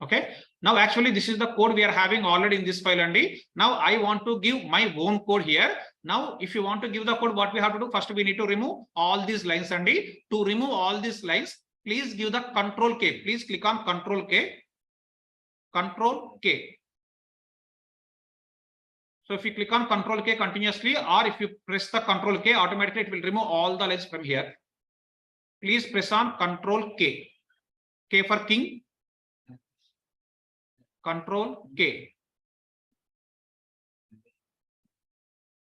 Okay. Now, actually, this is the code we are having already in this file only. Now, I want to give my own code here. Now, if you want to give the code, what we have to do? First, we need to remove all these lines only. To remove all these lines, please give the Control K. Please click on Control K. Control K. So, if you click on Control K continuously, or if you press the Control K, automatically it will remove all the lines from here. Please press on Control K. K for King. Control K.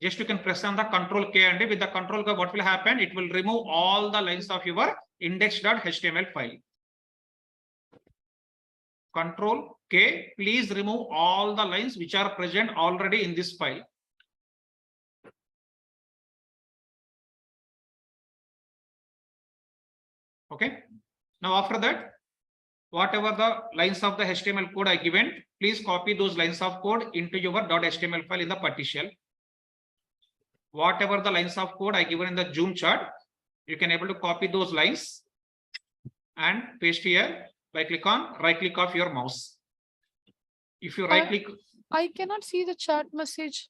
Just you can press on the Control K, and with the Control K, what will happen? It will remove all the lines of your index.html file. Control K. Please remove all the lines which are present already in this file. Okay. Now after that, whatever the lines of the HTML code I given, please copy those lines of code into your .html file in the partition. Whatever the lines of code I given in the Zoom chart, you can able to copy those lines and paste here. by right click of your mouse. If you right click, I cannot see the chat message.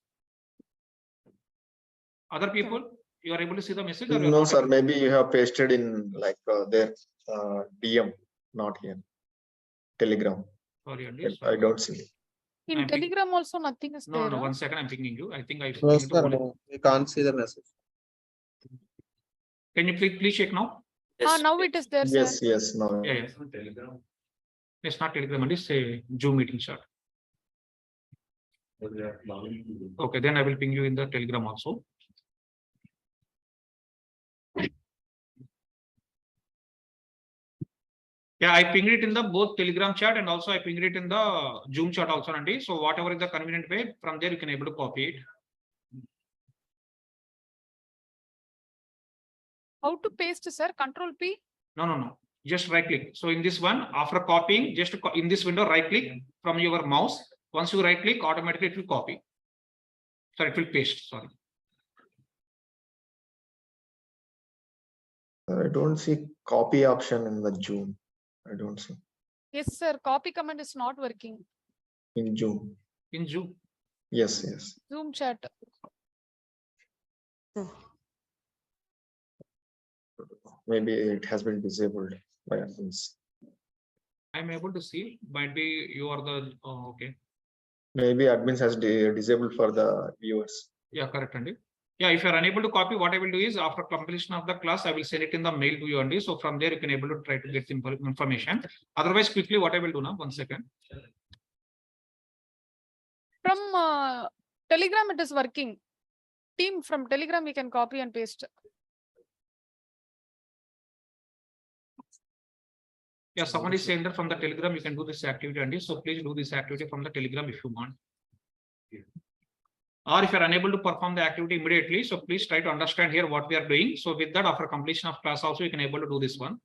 other people, you are able to see the message? Or you are No, not sir. able? Maybe you have pasted in like their DM, not here. Telegram. Sorry, Andy, I don't see it. In I'm picking- Telegram also nothing is No, there. no, huh? 1 second. I'm pinging you. I think I. No, pinged sir, only- no, we can't see the message. Can you please check now? Now it is there, Yes, sir. yes. No. Yeah, yes. It's not Telegram, Andy. It's a Zoom meeting chat. Okay, then I will ping you in the Telegram also. Yeah, I pinged it in the both Telegram chat and also I pinged it in the Zoom chat also, Andy. So whatever is the convenient way, from there you can able to copy it. How to paste, sir? Control P. No. Just right click. So in this one, after copying, just in this window, right click from your mouse. Once you right click, automatically it will copy. Sorry, it will paste. Sorry. I don't see copy option in the Zoom. I don't see Yes, sir. Copy command is not working. in Zoom. In Zoom. Yes, yes. Zoom chat. Maybe it has been disabled by admins. I'm able to see. Might be you are the okay. Maybe admins has disabled for the viewers. Yeah, correct, Andy. Yeah, if you are unable to copy, what I will do is after completion of the class, I will send it in the mail to you, Andy. So from there, you can able to try to get information. Otherwise, quickly, what I will do now, 1 second. From Telegram, it is working. Team from Telegram, we can copy and paste. Yeah, someone is saying that from the Telegram, you can do this activity, Andy. So please do this activity from the Telegram if you want. Or if you are unable to perform the activity immediately, so please try to understand here what we are doing. So with that, after completion of class also, you can able to do this one.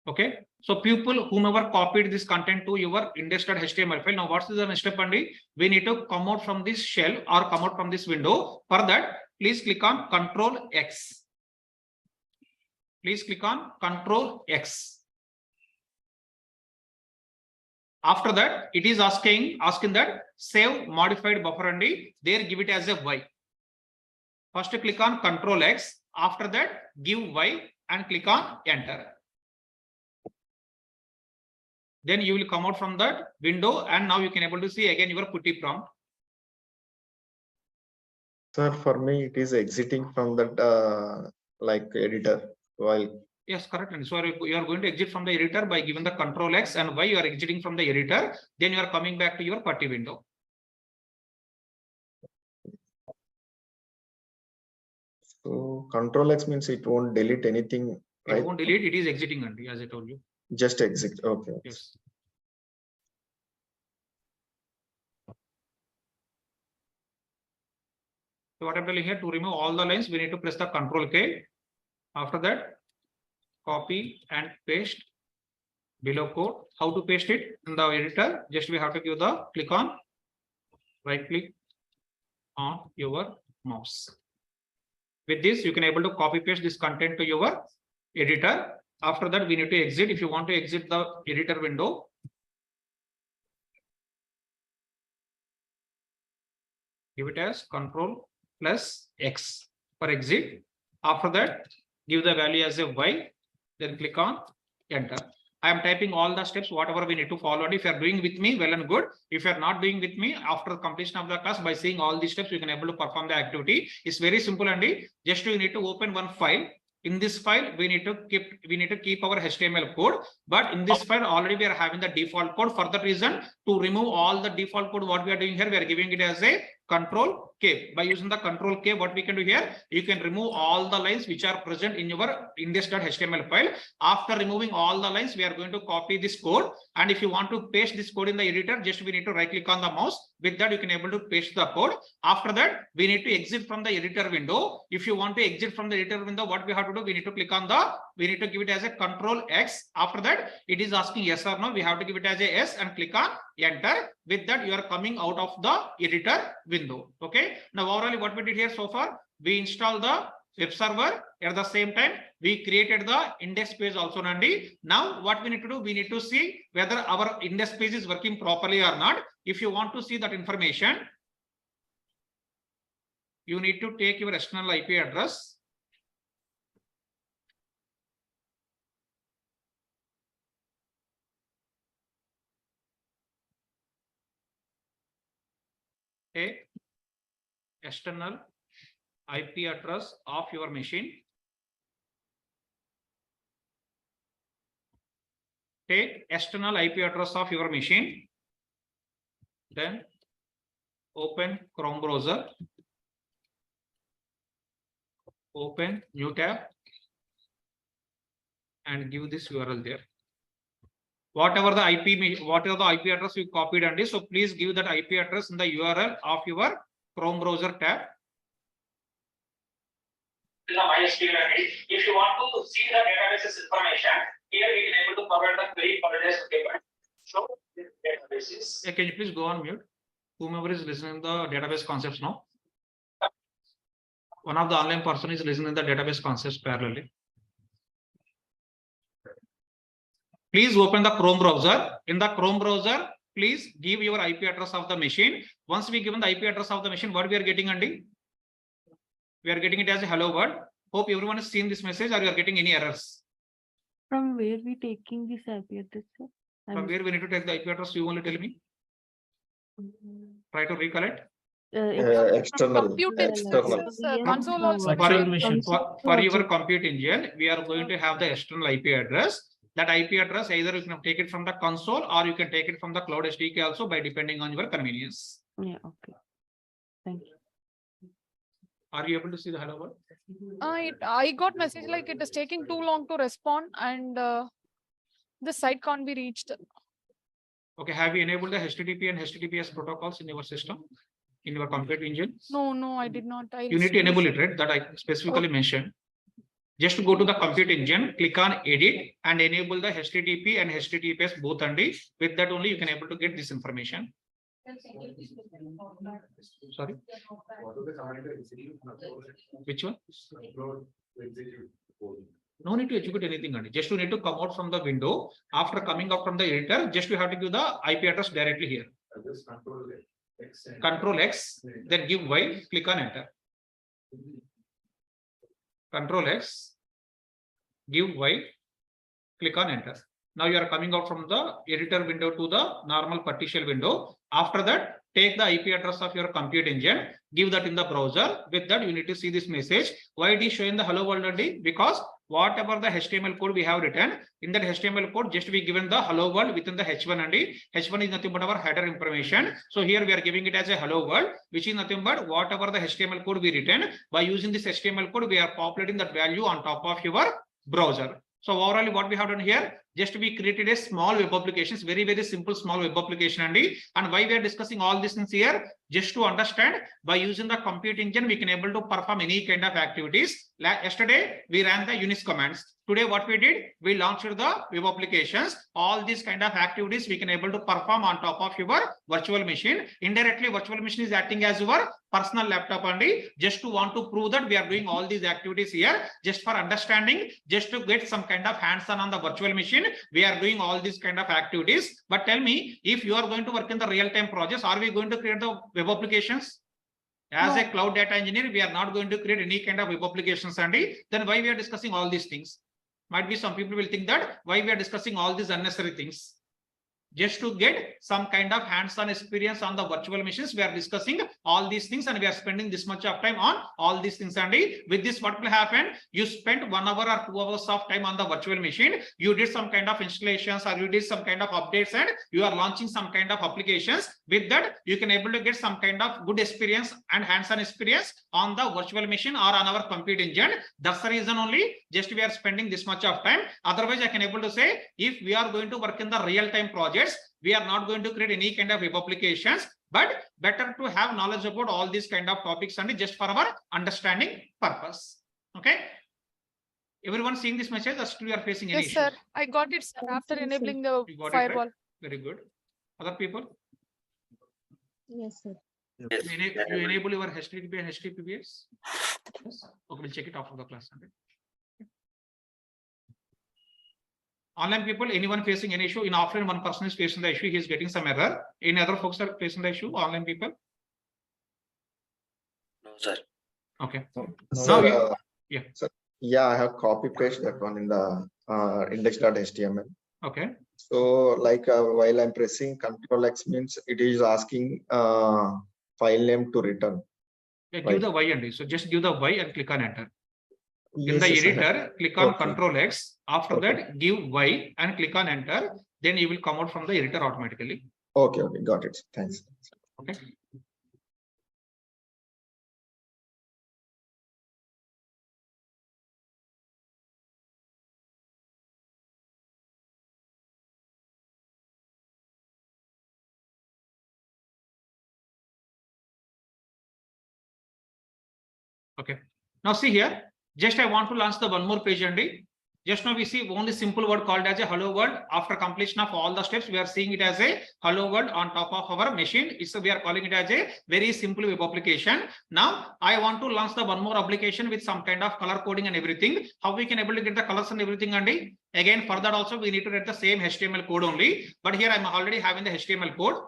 Okay, so people whomever copied this content to your index.html file. Now, what's the next step, Andy? We need to come out from this shell or come out from this window. For that, please click on Control X. Please click on Control X. After that, it is asking that save modified buffer, Andy. There, give it as a Y. First, click on Control X. After that, give Y and click on Enter. Then you will come out from that window, and now you can able to see again your putty prompt. Sir, for me, it is exiting from that like editor while. Yes, correct. And so you are going to exit from the editor by giving the Control X, and why you are exiting from the editor. Then you are coming back to your putty window. So Control X means it won't delete anything, right? It won't delete. It is exiting, Andy, as I told you. Just exit. Okay. Yes. So what I'm telling here, to remove all the lines, we need to press the Control K. After that, copy and paste below code. How to paste it in the editor? Just we have to give the click on, right click on your mouse. With this, you can able to copy paste this content to your editor. After that, we need to exit. If you want to exit the editor window, give it as Control+X for exit. After that, give the value as a Y, then click on Enter. I am typing all the steps, whatever we need to follow. If you are doing with me, well and good. If you are not doing with me, after completion of the class, by seeing all these steps, you can able to perform the activity. It's very simple, Andy. Just you need to open one file. In this file, we need to keep our HTML code. But in this file, already we are having the default code. For that reason, to remove all the default code, what we are doing here, we are giving it as a Control K. By using the Control K, what we can do here, you can remove all the lines which are present in your index.html file. After removing all the lines, we are going to copy this code. And if you want to paste this code in the editor, just we need to right click on the mouse. With that, you can able to paste the code. After that, we need to exit from the editor window. If you want to exit from the editor window, what we have to do, we need to click on we need to give it as a Control X. After that, it is asking yes or no. We have to give it as a yes and click on Enter. With that, you are coming out of the editor window. Okay. Now, overall, what we did here so far, we install the web server. At the same time, we created the index page also, Nandi. Now, what we need to do, we need to see whether our index page is working properly or not. If you want to see that information, you need to take your external IP address. Take external IP address of your machine. Take external IP address of your machine. Then open Chrome browser. Open new tab and give this URL there. Whatever the IP address you copied, and so please give that IP address in the URL of your Chrome browser tab. If you want to see the databases information, here we can able to provide the query for this table. So databases. Can you please go on mute? Whomever is listening the database concepts now. One of the online person is listening the database concepts parallelly. Please open the Chrome browser. In the Chrome browser, please give your IP address of the machine. Once we given the IP address of the machine, what we are getting, Andy? We are getting it as a hello world. Hope everyone has seen this message, or you are getting any errors? From where we taking this IP address, sir? From where we need to take the IP address, you only tell me. Try to recollect. External. Compute External. console also. For your compute engine, we are going to have the external IP address. That IP address, either you can take it from the console or you can take it from the cloud SDK also, by depending on your convenience. Yeah, okay. Thank you. Are you able to see the hello world? I got message like it is taking too long to respond and the site can't be reached. Okay, have you enabled the HTTP and HTTPS protocols in your system, in your compute engine? No, I did not. You need to enable it, right? That I specifically mentioned. Just to go to the compute engine, click on edit and enable the HTTP and HTTPS both, and with that only you can able to get this information. Sorry. Which one? No need to execute anything, Andy. Just you need to come out from the window. After coming out from the editor, just you have to give the IP address directly here. Control X, then give Y, click on enter. Control X, give Y, click on enter. Now you are coming out from the editor window to the normal putty shell window. After that, take the IP address of your compute engine, give that in the browser. With that, you need to see this message. Why it is showing the hello world, Andy? Because whatever the HTML code we have written, in that HTML code, just we given the hello world within the H1, and H1 is nothing but our header information. So here we are giving it as a hello world, which is nothing but whatever the HTML code we written. By using this HTML code, we are populating that value on top of your browser. So overall, what we have done here, just we created a small web applications, very simple small web application, and why we are discussing all these things here, just to understand by using the compute engine we can able to perform any kind of activities. Like yesterday we ran the Unix commands. Today what we did, we launched the web applications. All these kind of activities we can able to perform on top of your virtual machine. Indirectly virtual machine is acting as your personal laptop, and just to want to prove that we are doing all these activities here, just for understanding, just to get some kind of hands-on the virtual machine, we are doing all these kind of activities. But tell me, if you are going to work in the real-time projects, are we going to create the web applications? As a cloud data engineer, we are not going to create any kind of web applications, and then why we are discussing all these things? Might be some people will think that why we are discussing all these unnecessary things. Just to get some kind of hands-on experience on the virtual machines, we are discussing all these things, and we are spending this much of time on all these things. And with this, what will happen? You spent 1 hour or 2 hours of time on the virtual machine. You did some kind of installations, or you did some kind of updates, and you are launching some kind of applications. With that, you can able to get some kind of good experience and hands-on experience on the virtual machine or on our compute engine. That's the reason only just we are spending this much of time. Otherwise, I can able to say, if we are going to work in the real-time project, we are not going to create any kind of web applications, but better to have knowledge about all these kind of topics, and just for our understanding purpose. Okay, everyone seeing this message, or still you are facing any Yes, sir. issues? I got it, sir, after enabling the You got it, firewall. right? Very good. Other people? Yes, sir. You enable your HTTP and HTTPS? Yes. Okay, we'll check it after the class. Okay. Online people, anyone facing any issue? In offline, one person is facing the issue, he is getting some error. Any other folks are facing the issue? Online people? No, sir. Okay. Sir, yeah. Sir, yeah, I have copy paste that one in the index.html. Okay. So like while I'm pressing Control X means it is asking file name to return. Yeah, give Right. the Y and so just give the Y and click on enter. In Yes, the yes, I have. editor, click on Okay. Control X. After Okay. that, give Y and click on enter. Then you will come out from the editor automatically. Okay, okay, got it. Thanks. Okay. Okay. Now see here, just I want to launch the one more page only. Just now we see only simple word called as a hello world. After completion of all the steps, we are seeing it as a hello world on top of our machine. So we are calling it as a very simple web application. Now I want to launch the one more application with some kind of color coding and everything. How we can able to get the colors and everything, Andy? Again, for that also we need to write the same HTML code only. But here I'm already having the HTML code.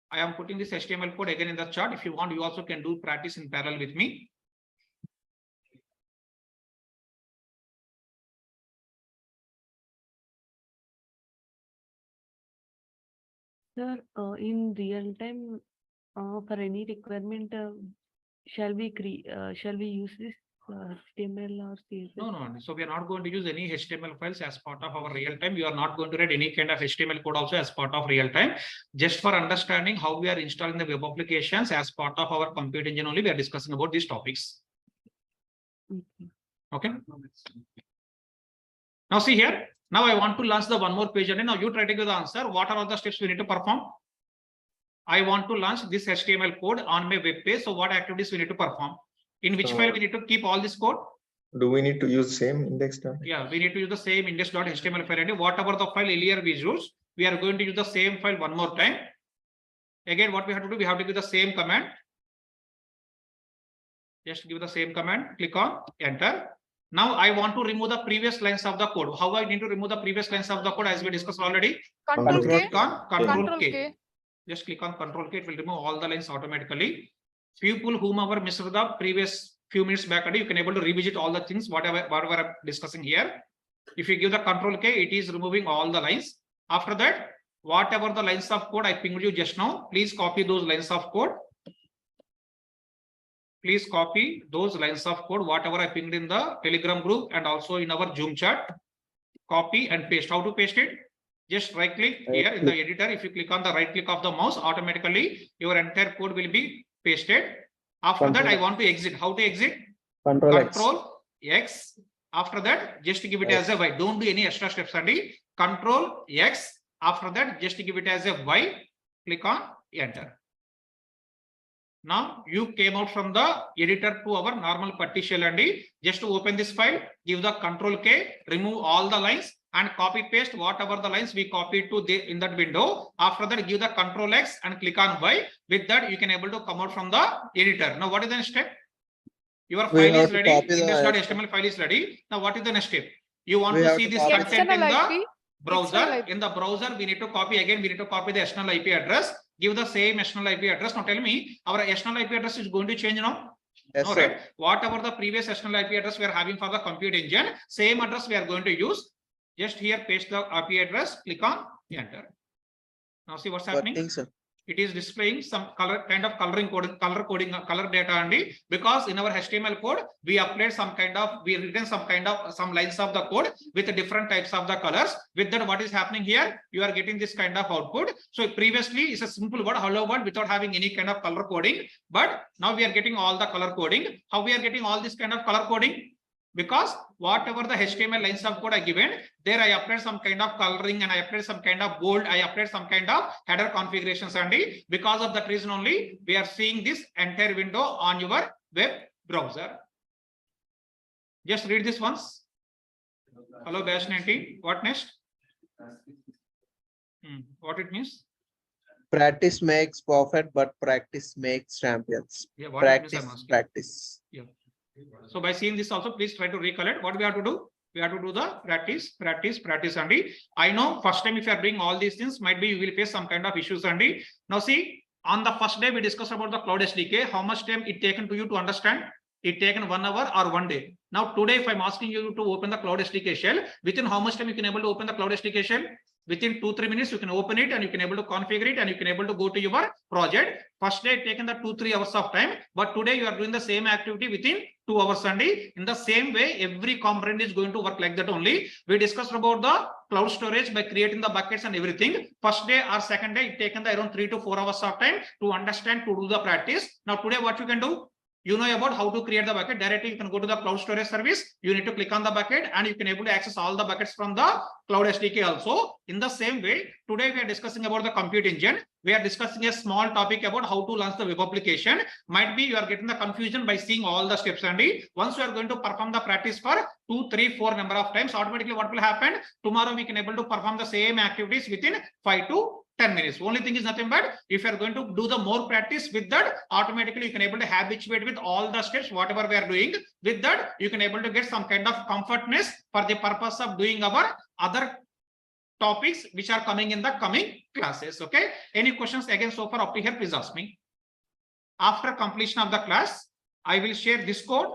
I am putting this HTML code again in the chart. If you want, you also can do practice in parallel with me. Sir, in real time, for any requirement, shall we use this HTML or CSS? No. So we are not going to use any HTML files as part of our real time. You are not going to write any kind of HTML code also as part of real time. Just for understanding how we are installing the web applications as part of our compute engine only, we are discussing about these topics. Okay. Now see here. Now I want to launch the one more page and now you try to give the answer. What are all the steps we need to perform? I want to launch this HTML code on my web page. So what activities we need to perform? In which file we need to keep all this code? Do we need to use same index? Yeah, we need to use the same index.html file. And whatever the file earlier we used, we are going to use the same file one more time. Again, what we have to do, we have to give the same command. Just give the same command, click on enter. Now I want to remove the previous lines of the code. How I need to remove the previous lines of the code as we discussed already? Control K. Click on Control K. K. Just click on Control K. It will remove all the lines automatically. People whomever missed the previous few minutes back, you can able to revisit all the things whatever I'm discussing here. If you give the Control K, it is removing all the lines. After that, whatever the lines of code I pinged you just now, please copy those lines of code. Please copy those lines of code, whatever I pinged in the Telegram group and also in our Zoom chat. Copy and paste. How to paste it? Just right click here in the editor. If you click on the right click of the mouse, automatically your entire code will be pasted. After that, I want to exit. How to exit? Control X. After that, just to give it as a Y. Don't do any extra steps, Andy. Control X. After that, just to give it as a Y. Click on enter. Now you came out from the editor to our normal putty shell and just to open this file, give the Control K, remove all the lines and copy paste whatever the lines we copied to in that window. After that, give the Control X and click on Y. With that, you can able to come out from the editor. Now, what is the next step? Your file is ready. Index.html file is ready. Now, what is the next step? You want to see this content in the browser. In the browser, we need to copy again. We need to copy the external IP address. Give the same external IP address. Now tell me, our external IP address is going to change now? Yes, no, sir. right? Whatever the previous external IP address we are having for the compute engine, same address we are going to use. Just here paste the IP address, click on enter. Now see what's happening. It is displaying some color kind of color data only, because in our HTML code we applied some kind of some lines of the code with different types of the colors. With that, what is happening here? You are getting this kind of output. So previously it's a simple word, hello world, without having any kind of color coding. But now we are getting all the color coding. How we are getting all this kind of color coding? Because whatever the HTML lines of code I given, there I applied some kind of coloring and I applied some kind of bold, I applied some kind of header configurations and because of that reason only, we are seeing this entire window on your web browser. Just read this once. Hello Bash 19. What next? What it means? Practice makes perfect, but practice makes champions. Yeah, practice. Yeah. So by seeing this also, please try to recollect what we have to do. We have to do the practice, Andy. I know first time if you are doing all these things, might be you will face some kind of issues, Andy. Now see, on the first day we discussed about the Cloud SDK. How much time it taken to you to understand? It taken 1 hour or 1 day. Now today, if I'm asking you to open the Cloud SDK shell, within how much time you can able to open the Cloud SDK shell? Within 2-3 minutes, you can open it and you can able to configure it and you can able to go to your project. First day taken the 2-3 hours of time, but today you are doing the same activity within 2 hours only. In the same way, every component is going to work like that only. We discussed about the cloud storage by creating the buckets and everything. First day or second day, it taken the around 3 to 4 hours of time to understand, to do the practice. Now today, what you can do? You know about how to create the bucket. Directly you can go to the cloud storage service. You need to click on the bucket and you can able to access all the buckets from the Cloud SDK also. In the same way, today we are discussing about the compute engine. We are discussing a small topic about how to launch the web application. Might be you are getting the confusion by seeing all the steps, Andy. Once you are going to perform the practice for 2, 3, 4 number of times, automatically what will happen? Tomorrow we can able to perform the same activities within 5 to 10 minutes. Only thing is nothing but if you are going to do the more practice with that, automatically you can able to habituate with all the steps, whatever we are doing. With that, you can able to get some kind of comfortness for the purpose of doing our other topics which are coming in the coming classes. Okay. Any questions again so far up to here, please ask me. After completion of the class, I will share this code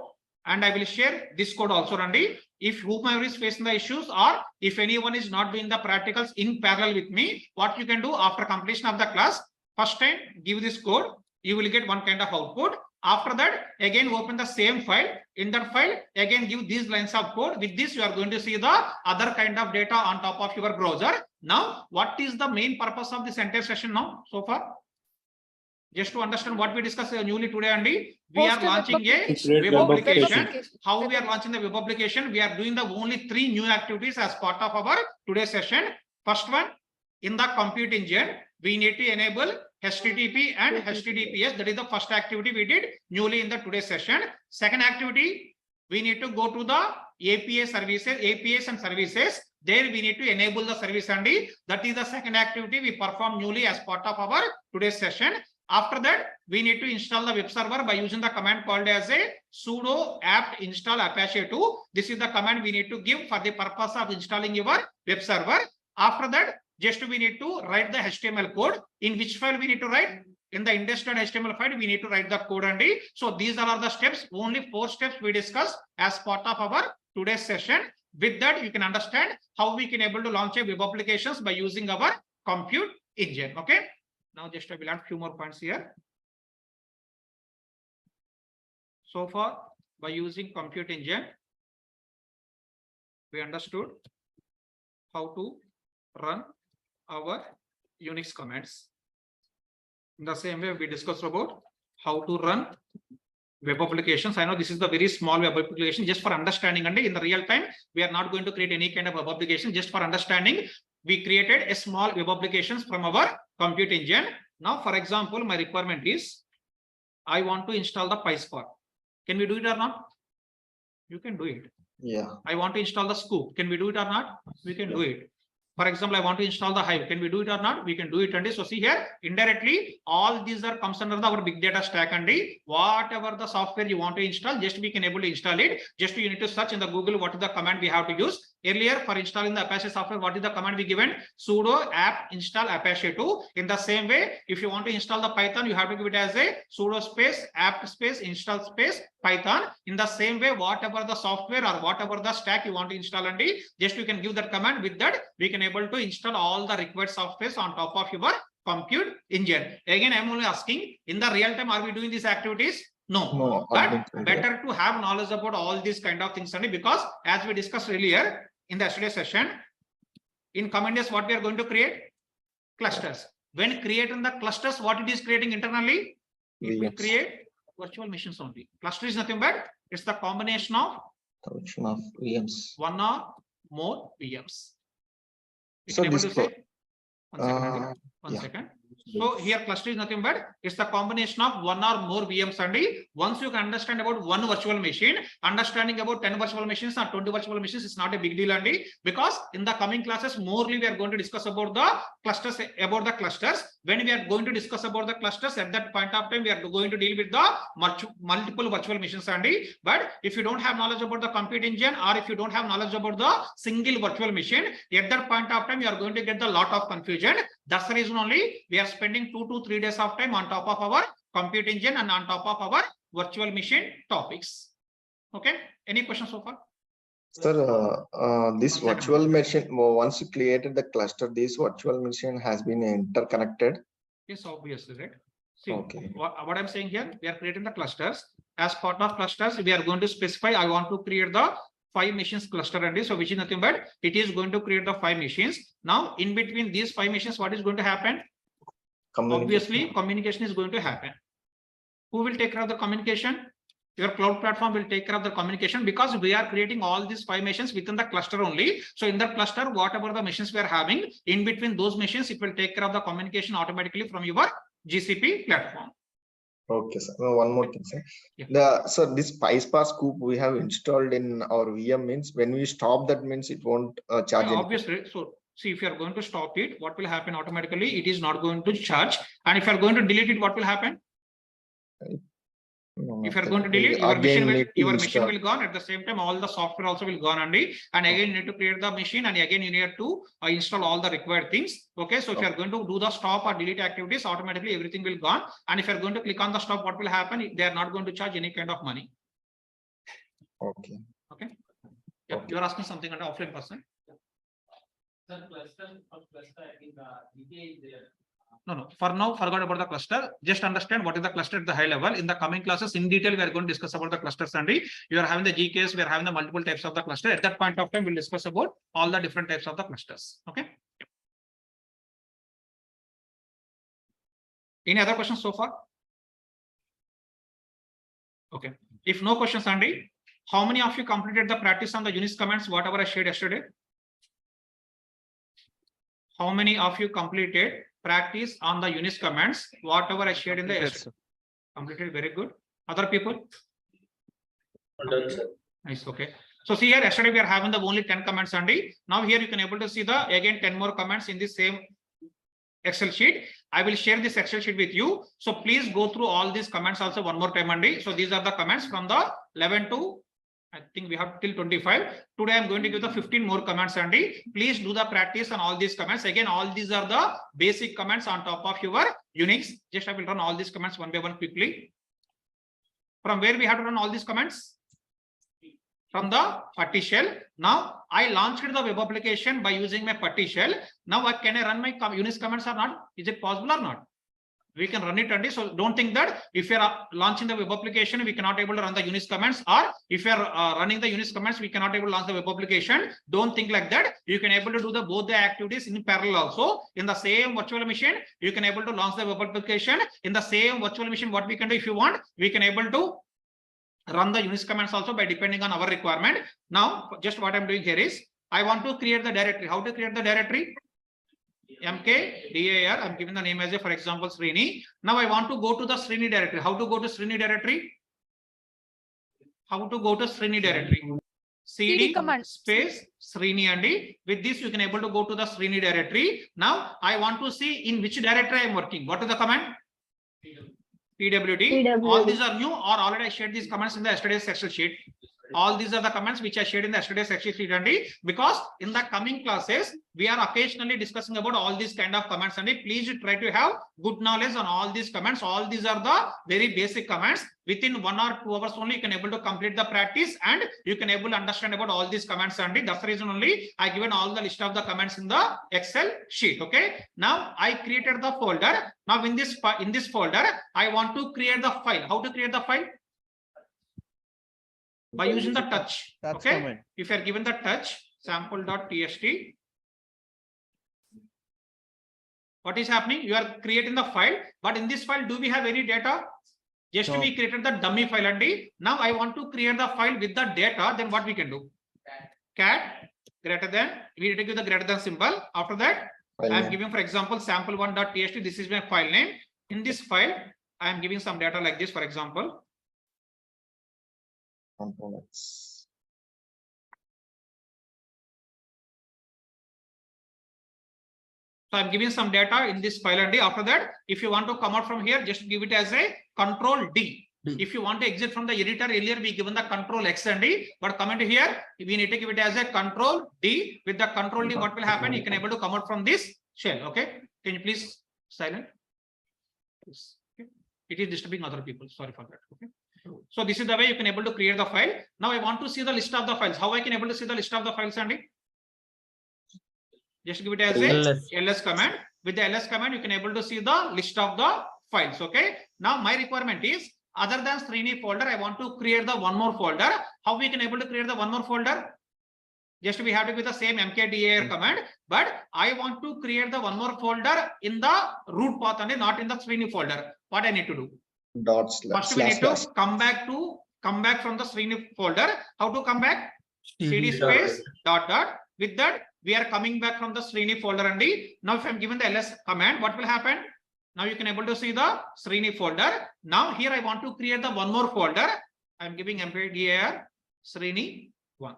and I will share this code also, Randy. If whomever is facing the issues or if anyone is not doing the practicals in parallel with me, what you can do after completion of the class, first time give this code, you will get one kind of output. After that, again open the same file. In that file, again give these lines of code. With this, you are going to see the other kind of data on top of your browser. Now, what is the main purpose of this entire session now so far? Just to understand what we discussed newly today, Andy, we are launching a web application. How we are launching the web application? We are doing the only 3 new activities as part of our today's session. First one, in the compute engine, we need to enable HTTP and HTTPS. That is the first activity we did newly in the today's session. Second activity, we need to go to the APIs and services. There we need to enable the service, Andy. That is the second activity we perform newly as part of our today's session. After that, we need to install the web server by using the command called as a sudo apt install apache 2. This is the command we need to give for the purpose of installing your web server. After that, just we need to write the HTML code. In which file we need to write? In the index.html file, we need to write the code, Andy. So these are the steps. Only 4 steps we discussed as part of our today's session. With that, you can understand how we can able to launch a web applications by using our compute engine. Okay. Now just I will add few more points here. So far, by using compute engine, we understood how to run our Unix commands. In the same way, we discussed about how to run web applications. I know this is the very small web application just for understanding, and in the real time, we are not going to create any kind of web application. Just for understanding, we created a small web applications from our compute engine. Now, for example, my requirement is I want to install the PySpark. Can we do it or not? You can do it. Yeah. I want to install the Scoop. Can we do it or not? We can do it. For example, I want to install the Hive. Can we do it or not? We can do it. And so see here, indirectly, all these are comes under our big data stack. And whatever the software you want to install, just we can able to install it. Just you need to search in the Google what is the command we have to use. Earlier, for installing the Apache software, what is the command we given? Sudo apt install Apache 2. In the same way, if you want to install the Python, you have to give it as a sudo space apt space install space Python. In the same way, whatever the software or whatever the stack you want to install, and just you can give that command. With that, we can able to install all the required software on top of your compute engine. Again, I'm only asking, in the real time, are we doing these activities? No, but better to have knowledge about all these kind of things only, because as we discussed earlier in the yesterday's session, in coming days, what we are going to create? Clusters. When creating the clusters, what it is creating internally? It will create virtual machines only. Cluster is nothing but it's the combination of VMs. one or more VMs. So this one second. So here cluster is nothing but it's the combination of one or more VMs. And once you can understand about one virtual machine, understanding about 10 virtual machines or 20 virtual machines is not a big deal. And because in the coming classes, morely we are going to discuss about the clusters. When we are going to discuss about the clusters, at that point of time, we are going to deal with the multiple virtual machines. And but if you don't have knowledge about the compute engine, or if you don't have knowledge about the single virtual machine, at that point of time, you are going to get a lot of confusion. That's the reason only we are spending 2 to 3 days of time on top of our compute engine and on top of our virtual machine topics. Okay, any questions so far? Sir, this virtual machine, once you created the cluster, this virtual machine has been interconnected. Yes, obviously, right? See, Okay. what I'm saying here, we are creating the clusters. As part of clusters, we are going to specify, I want to create the 5 machines cluster, and so which is nothing but it is going to create the 5 machines. Now, in between these 5 machines, what is going to happen? Obviously, communication is going to happen. Who will take care of the communication? Your cloud platform will take care of the communication, because we are creating all these 5 machines within the cluster only. So in the cluster, whatever the machines we are having, in between those machines, it will take care of the communication automatically from your GCP platform. Okay, sir. One more thing, sir. Yeah. So this PySpark scoop we have installed in our VM means when we stop that means it won't charge. Obviously, so see, if you are going to stop it, what will happen automatically? It is not going to charge. And if you are going to delete it, what will happen? If you are going to delete, your machine will gone. At the same time, all the software also will gone, and again you need to create the machine, and again you need to install all the required things. Okay, so if you are going to do the stop or delete activities, automatically everything will gone. And if you are going to click on the stop, what will happen? They are not going to charge any kind of money. Okay. Okay. Yeah, you are asking something on the offline person. No. For now, forgot about the cluster. Just understand what is the cluster at the high level. In the coming classes, in detail, we are going to discuss about the clusters. And you are having the GKs, we are having the multiple types of the cluster. At that point of time, we'll discuss about all the different types of the clusters. Okay. Any other questions so far? Okay. If no questions, Andy, how many of you completed the practice on the Unix commands, whatever I shared yesterday? How many of you completed practice on the Unix commands, whatever I shared in the yesterday? Completed, very good. Other people? Done, sir. Nice, okay. So see here, yesterday we are having the only 10 commands, Andy. Now here you can able to see the again 10 more commands in the same Excel sheet. I will share this Excel sheet with you. So please go through all these commands also one more time, Andy. So these are the commands from the 11 to I think we have till 25. Today I'm going to give the 15 more commands, Andy. Please do the practice on all these commands. Again, all these are the basic commands on top of your Unix. Just I will run all these commands one by one quickly. From where we have to run all these commands? From the putty shell. Now I launched the web application by using my putty shell. Now can I run my Unix commands or not? Is it possible or not? We can run it, Andy. So don't think that if you are launching the web application, we cannot able to run the Unix commands, or if you are running the Unix commands, we cannot able to launch the web application. Don't think like that. You can able to do both the activities in parallel also. In the same virtual machine, you can able to launch the web application. In the same virtual machine, what we can do, if you want, we can able to run the Unix commands also by depending on our requirement. Now, just what I'm doing here is, I want to create the directory. How to create the directory? mkdir, I'm giving the name as a, for example, Srini. Now I want to go to the Srini directory. How to go to Srini directory? How to go to Srini directory? CD command space Srini, and with this you can able to go to the Srini directory. Now I want to see in which directory I am working. What is the command? PWD. All these are new, or already I shared these commands in the yesterday's Excel sheet. All these are the commands which I shared in the yesterday's Excel sheet, Andy, because in the coming classes, we are occasionally discussing about all these kind of commands, and please try to have good knowledge on all these commands. All these are the very basic commands. Within 1 or 2 hours only, you can able to complete the practice, and you can able to understand about all these commands, Andy. That's the reason only I given all the list of the commands in the Excel sheet. Okay. Now I created the folder. Now in this folder, I want to create the file. How to create the file? By using the touch. Okay. Command. If you are given the touch sample.txt, what is happening? You are creating the file, but in this file, do we have any data? Just we created the dummy file, and now I want to create the file with the data. Then what we can do? Cat greater than, we need to give the greater than symbol. After that, File I am name. giving, for example, sample1.txt. This is my file name. In this file, I am giving some data like this, for example. Components. So I'm giving some data in this file and after that, if you want to come out from here, just give it as a Control D. If you want to exit from the editor, earlier we given the Control X and D, but coming to here, we need to give it as a Control D. With the Control D, what will happen? You can able to come out from this shell. Okay, can you please silent? Okay. It is disturbing other people. Sorry for that. Okay. So this is the way you can able to create the file. Now I want to see the list of the files. How I can able to see the list of the files, Andy? Just give it as a ls command. With the ls command, you can able to see the list of the files. Okay. Now my requirement is, other than Srini folder, I want to create the one more folder. How we can able to create the one more folder? Just we have to with the same mkdir command, but I want to create the one more folder in the root path and not in the Srini folder. What I need to do? Dot First we need to come back from the Srini folder. How to come back? cd space dot dot. With that, we are coming back from the Srini folder and now if I'm given the ls command, what will happen? Now you can able to see the Srini folder. Now here I want to create the one more folder. I'm giving mkdir Srini 1.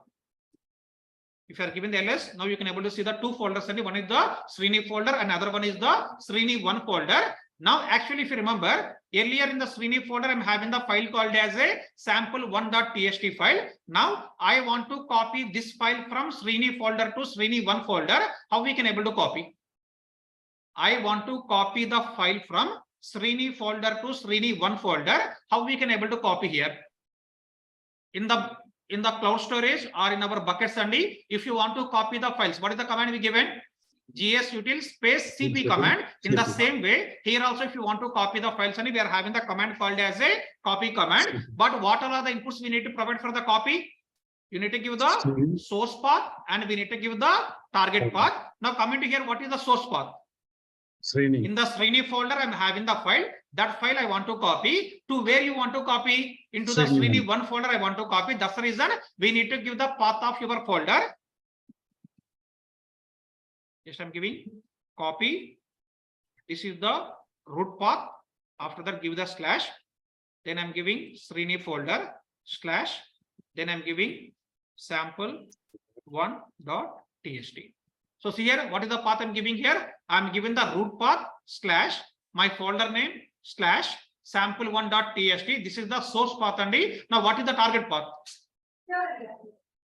If you are given the ls, now you can able to see the two folders and one is the Srini folder and other one is the Srini 1 folder. Now actually if you remember, earlier in the Srini folder, I'm having the file called as a sample1.txt file. Now I want to copy this file from Srini folder to Srini 1 folder. How we can able to copy? I want to copy the file from Srini folder to Srini 1 folder. How we can able to copy here? In the cloud storage or in our buckets and if you want to copy the files, what is the command we given? gsutil space cp command. In the same way, here also if you want to copy the files, and we are having the command called as a copy command. But what are the inputs we need to provide for the copy? You need to give the source path and we need to give the target path. Now coming to here, what is the source path? Srini. In the Srini folder, I'm having the file. That file I want to copy. To where you want to copy? Into the Srini 1 folder I want to copy. That's the reason we need to give the path of your folder. Just I'm giving copy. This is the root path. After that, give the slash. Then I'm giving Srini folder slash. Then I'm giving sample1.txt. So see here, what is the path I'm giving here? I'm giving the root path slash my folder name slash sample1.txt. This is the source path and now what is the target path?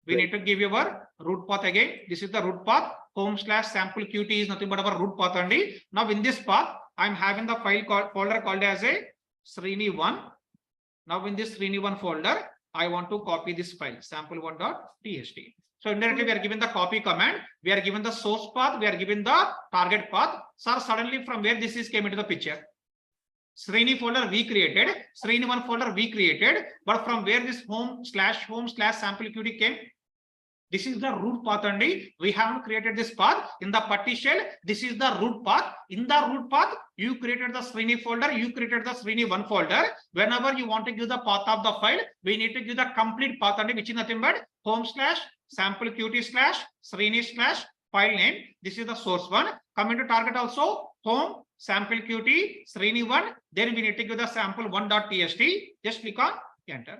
We need to give your root path again. This is the root path. Home slash sample qt is nothing but our root path and now in this path, I'm having the folder called as a Srini 1. Now in this Srini 1 folder, I want to copy this file sample1.txt. So indirectly we are given the copy command, we are given the source path, we are given the target path. Sir, suddenly from where this is came into the picture? Srini folder we created, Srini 1 folder we created, but from where this home slash sample qt came? This is the root path and we haven't created this path in the putty shell. This is the root path. In the root path, you created the Srini folder, you created the Srini 1 folder. Whenever you want to give the path of the file, we need to give the complete path and which is nothing but home slash sample qt slash Srini slash file name. This is the source one. Coming to target also home sample qt Srini 1. Then we need to give the sample1.txt. Just click on enter.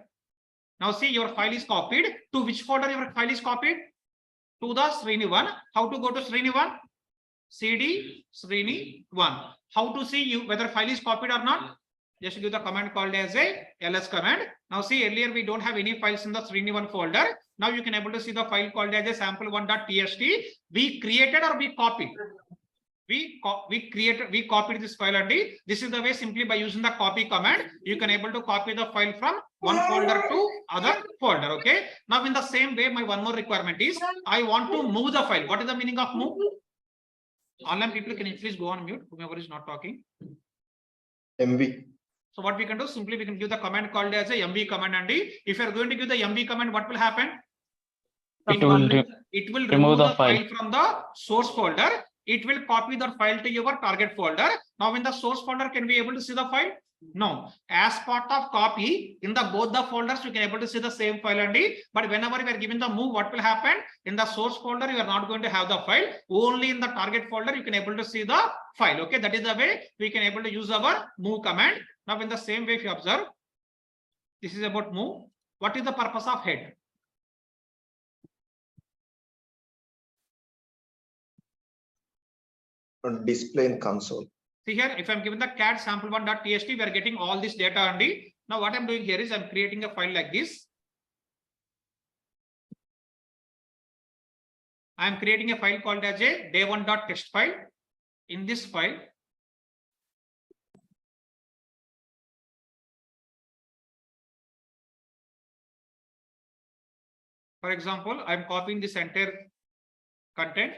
Now see your file is copied. To which folder your file is copied? To the Srini 1. How to go to Srini 1? cd Srini 1. How to see you whether file is copied or not? Just give the command called as a ls command. Now see earlier we don't have any files in the Srini 1 folder. Now you can able to see the file called as a sample1.txt. We created or we copied? We copied this file and this is the way simply by using the copy command, you can able to copy the file from one folder to other folder. Okay. Now in the same way, my one more requirement is I want to move the file. What is the meaning of move? Online people, can you please go on mute? Whomever is not talking. MV. So what we can do, simply we can give the command called as a MV command and if you are going to give the MV command, what will happen? It will remove the file from the source folder. it will copy the file to your target folder. Now in the source folder, can we able to see the file? No. As part of copy, in the both the folders, you can able to see the same file only. But whenever we are given the move, what will happen? In the source folder, you are not going to have the file. Only in the target folder, you can able to see the file. Okay, that is the way we can able to use our move command. Now in the same way, if you observe, this is about move. What is the purpose of head? Display in console. See here, if I'm given the cat sample1.txt, we are getting all this data only. Now what I'm doing here is I'm creating a file like this. I'm creating a file called as a day1.txt file. In this file, for example, I'm copying this entire content.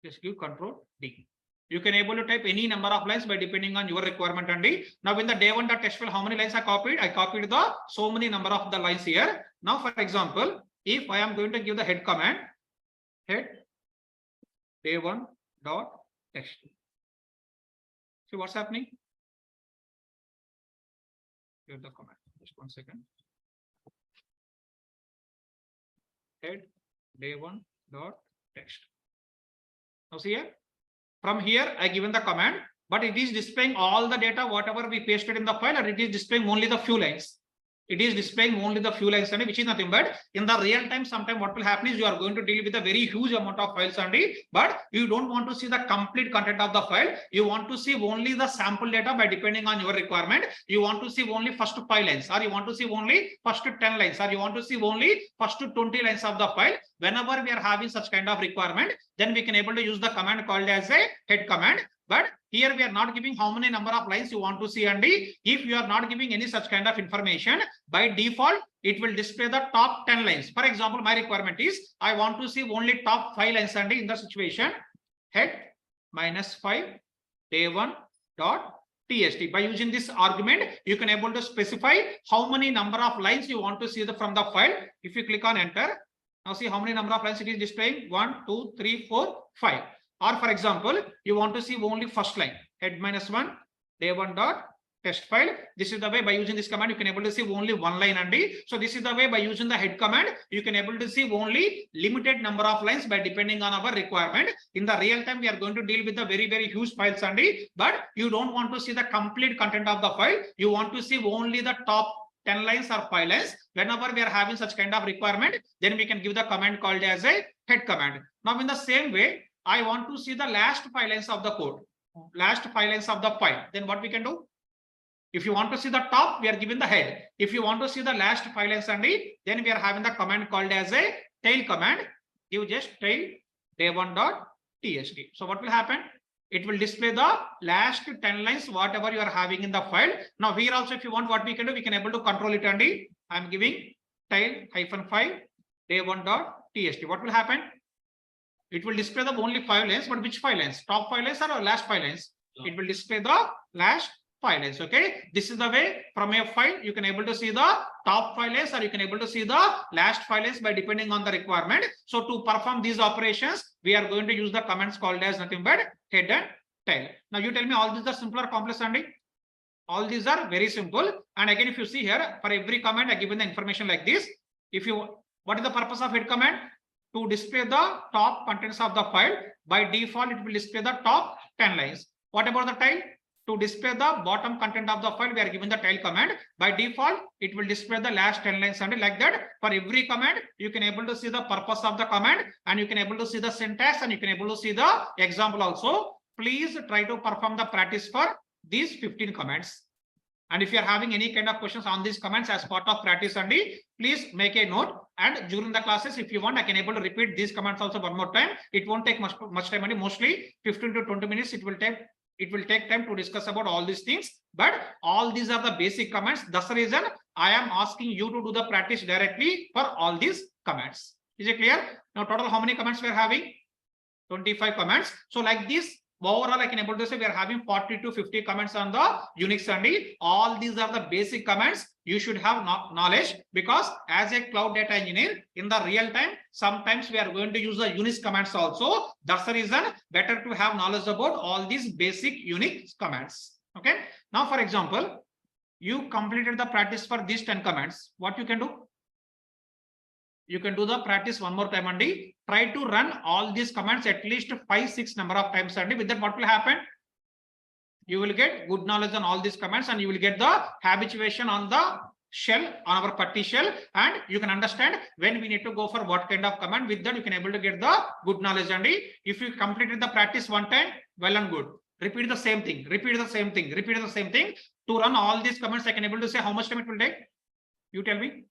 Just give Control D. You can able to type any number of lines by depending on your requirement only. Now in the day1.txt file, how many lines I copied? I copied the so many number of the lines here. Now for example, if I am going to give the head command, head day1.txt. See what's happening? Here the command. Just 1 second. Head day1.txt. Now see here, from here I given the command, but it is displaying all the data whatever we pasted in the file, and it is displaying only the few lines. It is displaying only the few lines only, which is nothing but in the real time. Sometime what will happen is you are going to deal with a very huge amount of files only, but you don't want to see the complete content of the file. You want to see only the sample data by depending on your requirement. You want to see only first 5 lines, or you want to see only first 10 lines, or you want to see only first 20 lines of the file. Whenever we are having such kind of requirement, then we can able to use the command called as a head command. But here we are not giving how many number of lines you want to see, and if you are not giving any such kind of information, by default it will display the top 10 lines. For example, my requirement is I want to see only top 5 lines, and in the situation, head -5 day1.txt. By using this argument, you can able to specify how many number of lines you want to see from the file. If you click on enter, now see how many number of lines it is displaying. 1, 2, 3, 4, 5. Or for example, you want to see only first line, head -1 day1.txt file. This is the way by using this command you can able to see only one line only. So this is the way by using the head command you can able to see only limited number of lines by depending on our requirement. In the real time we are going to deal with the very huge files only, but you don't want to see the complete content of the file. You want to see only the top 10 lines or 5 lines. Whenever we are having such kind of requirement, then we can give the command called as a head command. Now in the same way, I want to see the last 5 lines of the code, last 5 lines of the file. Then what we can do? If you want to see the top, we are given the head. If you want to see the last 5 lines only, then we are having the command called as a tail command. Give just tail day1.txt. So what will happen? It will display the last 10 lines, whatever you are having in the file. Now here also, if you want, what we can do, we can able to control it only. I'm giving tail -5 day1.txt. What will happen? It will display the only 5 lines, but which 5 lines? Top 5 lines or last 5 lines? It will display the last 5 lines. Okay, this is the way from a file you can able to see the top 5 lines, or you can able to see the last 5 lines by depending on the requirement. So to perform these operations, we are going to use the commands called as nothing but head and tail. Now you tell me, all these are simple or complex, Andy? All these are very simple. And again, if you see here, for every command I given the information like this. If you, what is the purpose of head command? To display the top contents of the file. By default, it will display the top 10 lines. What about the tail? To display the bottom content of the file, we are given the tail command. By default, it will display the last 10 lines, and like that. For every command, you can able to see the purpose of the command, and you can able to see the syntax, and you can able to see the example also. Please try to perform the practice for these 15 commands. And if you are having any kind of questions on these commands as part of practice only, please make a note. And during the classes, if you want, I can able to repeat these commands also one more time. It won't take much time, only mostly 15 to 20 minutes. It will take time to discuss about all these things. But all these are the basic commands. That's the reason I am asking you to do the practice directly for all these commands. Is it clear? Now total how many commands we are having? 25 commands. So like this, overall I can able to say we are having 40 to 50 comments on the Unix only. All these are the basic comments you should have knowledge, because as a cloud data engineer in the real time, sometimes we are going to use the Unix commands also. That's the reason better to have knowledge about all these basic Unix commands. Okay. Now, for example, you completed the practice for these 10 commands. What you can do? You can do the practice one more time and try to run all these commands at least 5-6 number of times and with that what will happen? You will get good knowledge on all these commands and you will get the habituation on the shell, on our putty shell, and you can understand when we need to go for what kind of command. With that you can able to get the good knowledge and if you completed the practice one time, well and good. Repeat the same thing, repeat the same thing, repeat the same thing. To run all these commands, I can able to say how much time it will take. You tell me.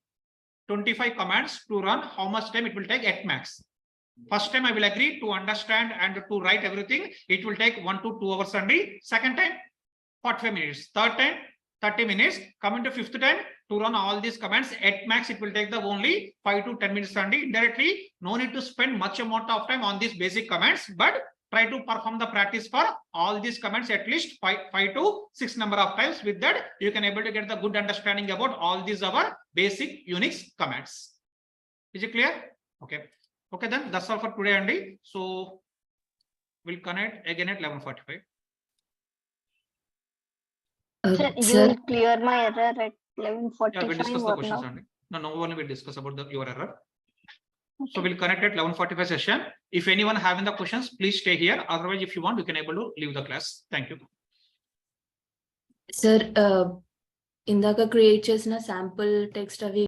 25 commands to run, how much time it will take at max? First time I will agree to understand and to write everything. It will take 1 to 2 hours only. Second time, 45 minutes. Third time, 30 minutes. Coming to fifth time, to run all these commands at max, it will take the only 5 to 10 minutes only. Indirectly, no need to spend much amount of time on these basic commands, but try to perform the practice for all these commands at least 5 to 6 number of times. With that, you can able to get the good understanding about all these our basic Unix commands. Is it clear? Okay. Okay, then that's all for today, Andy. So we'll connect again at 11:45. Sir, you Sir, will clear my error at Yeah, we'll 11:45 discuss the or questions, now? Andy. No, only we'll discuss about your error. So we'll connect at 11:45 session. If anyone having the questions, please stay here. Otherwise, if you want, you can able to leave the class. Thank you. sir, ఇందాక create చేసిన sample text అవి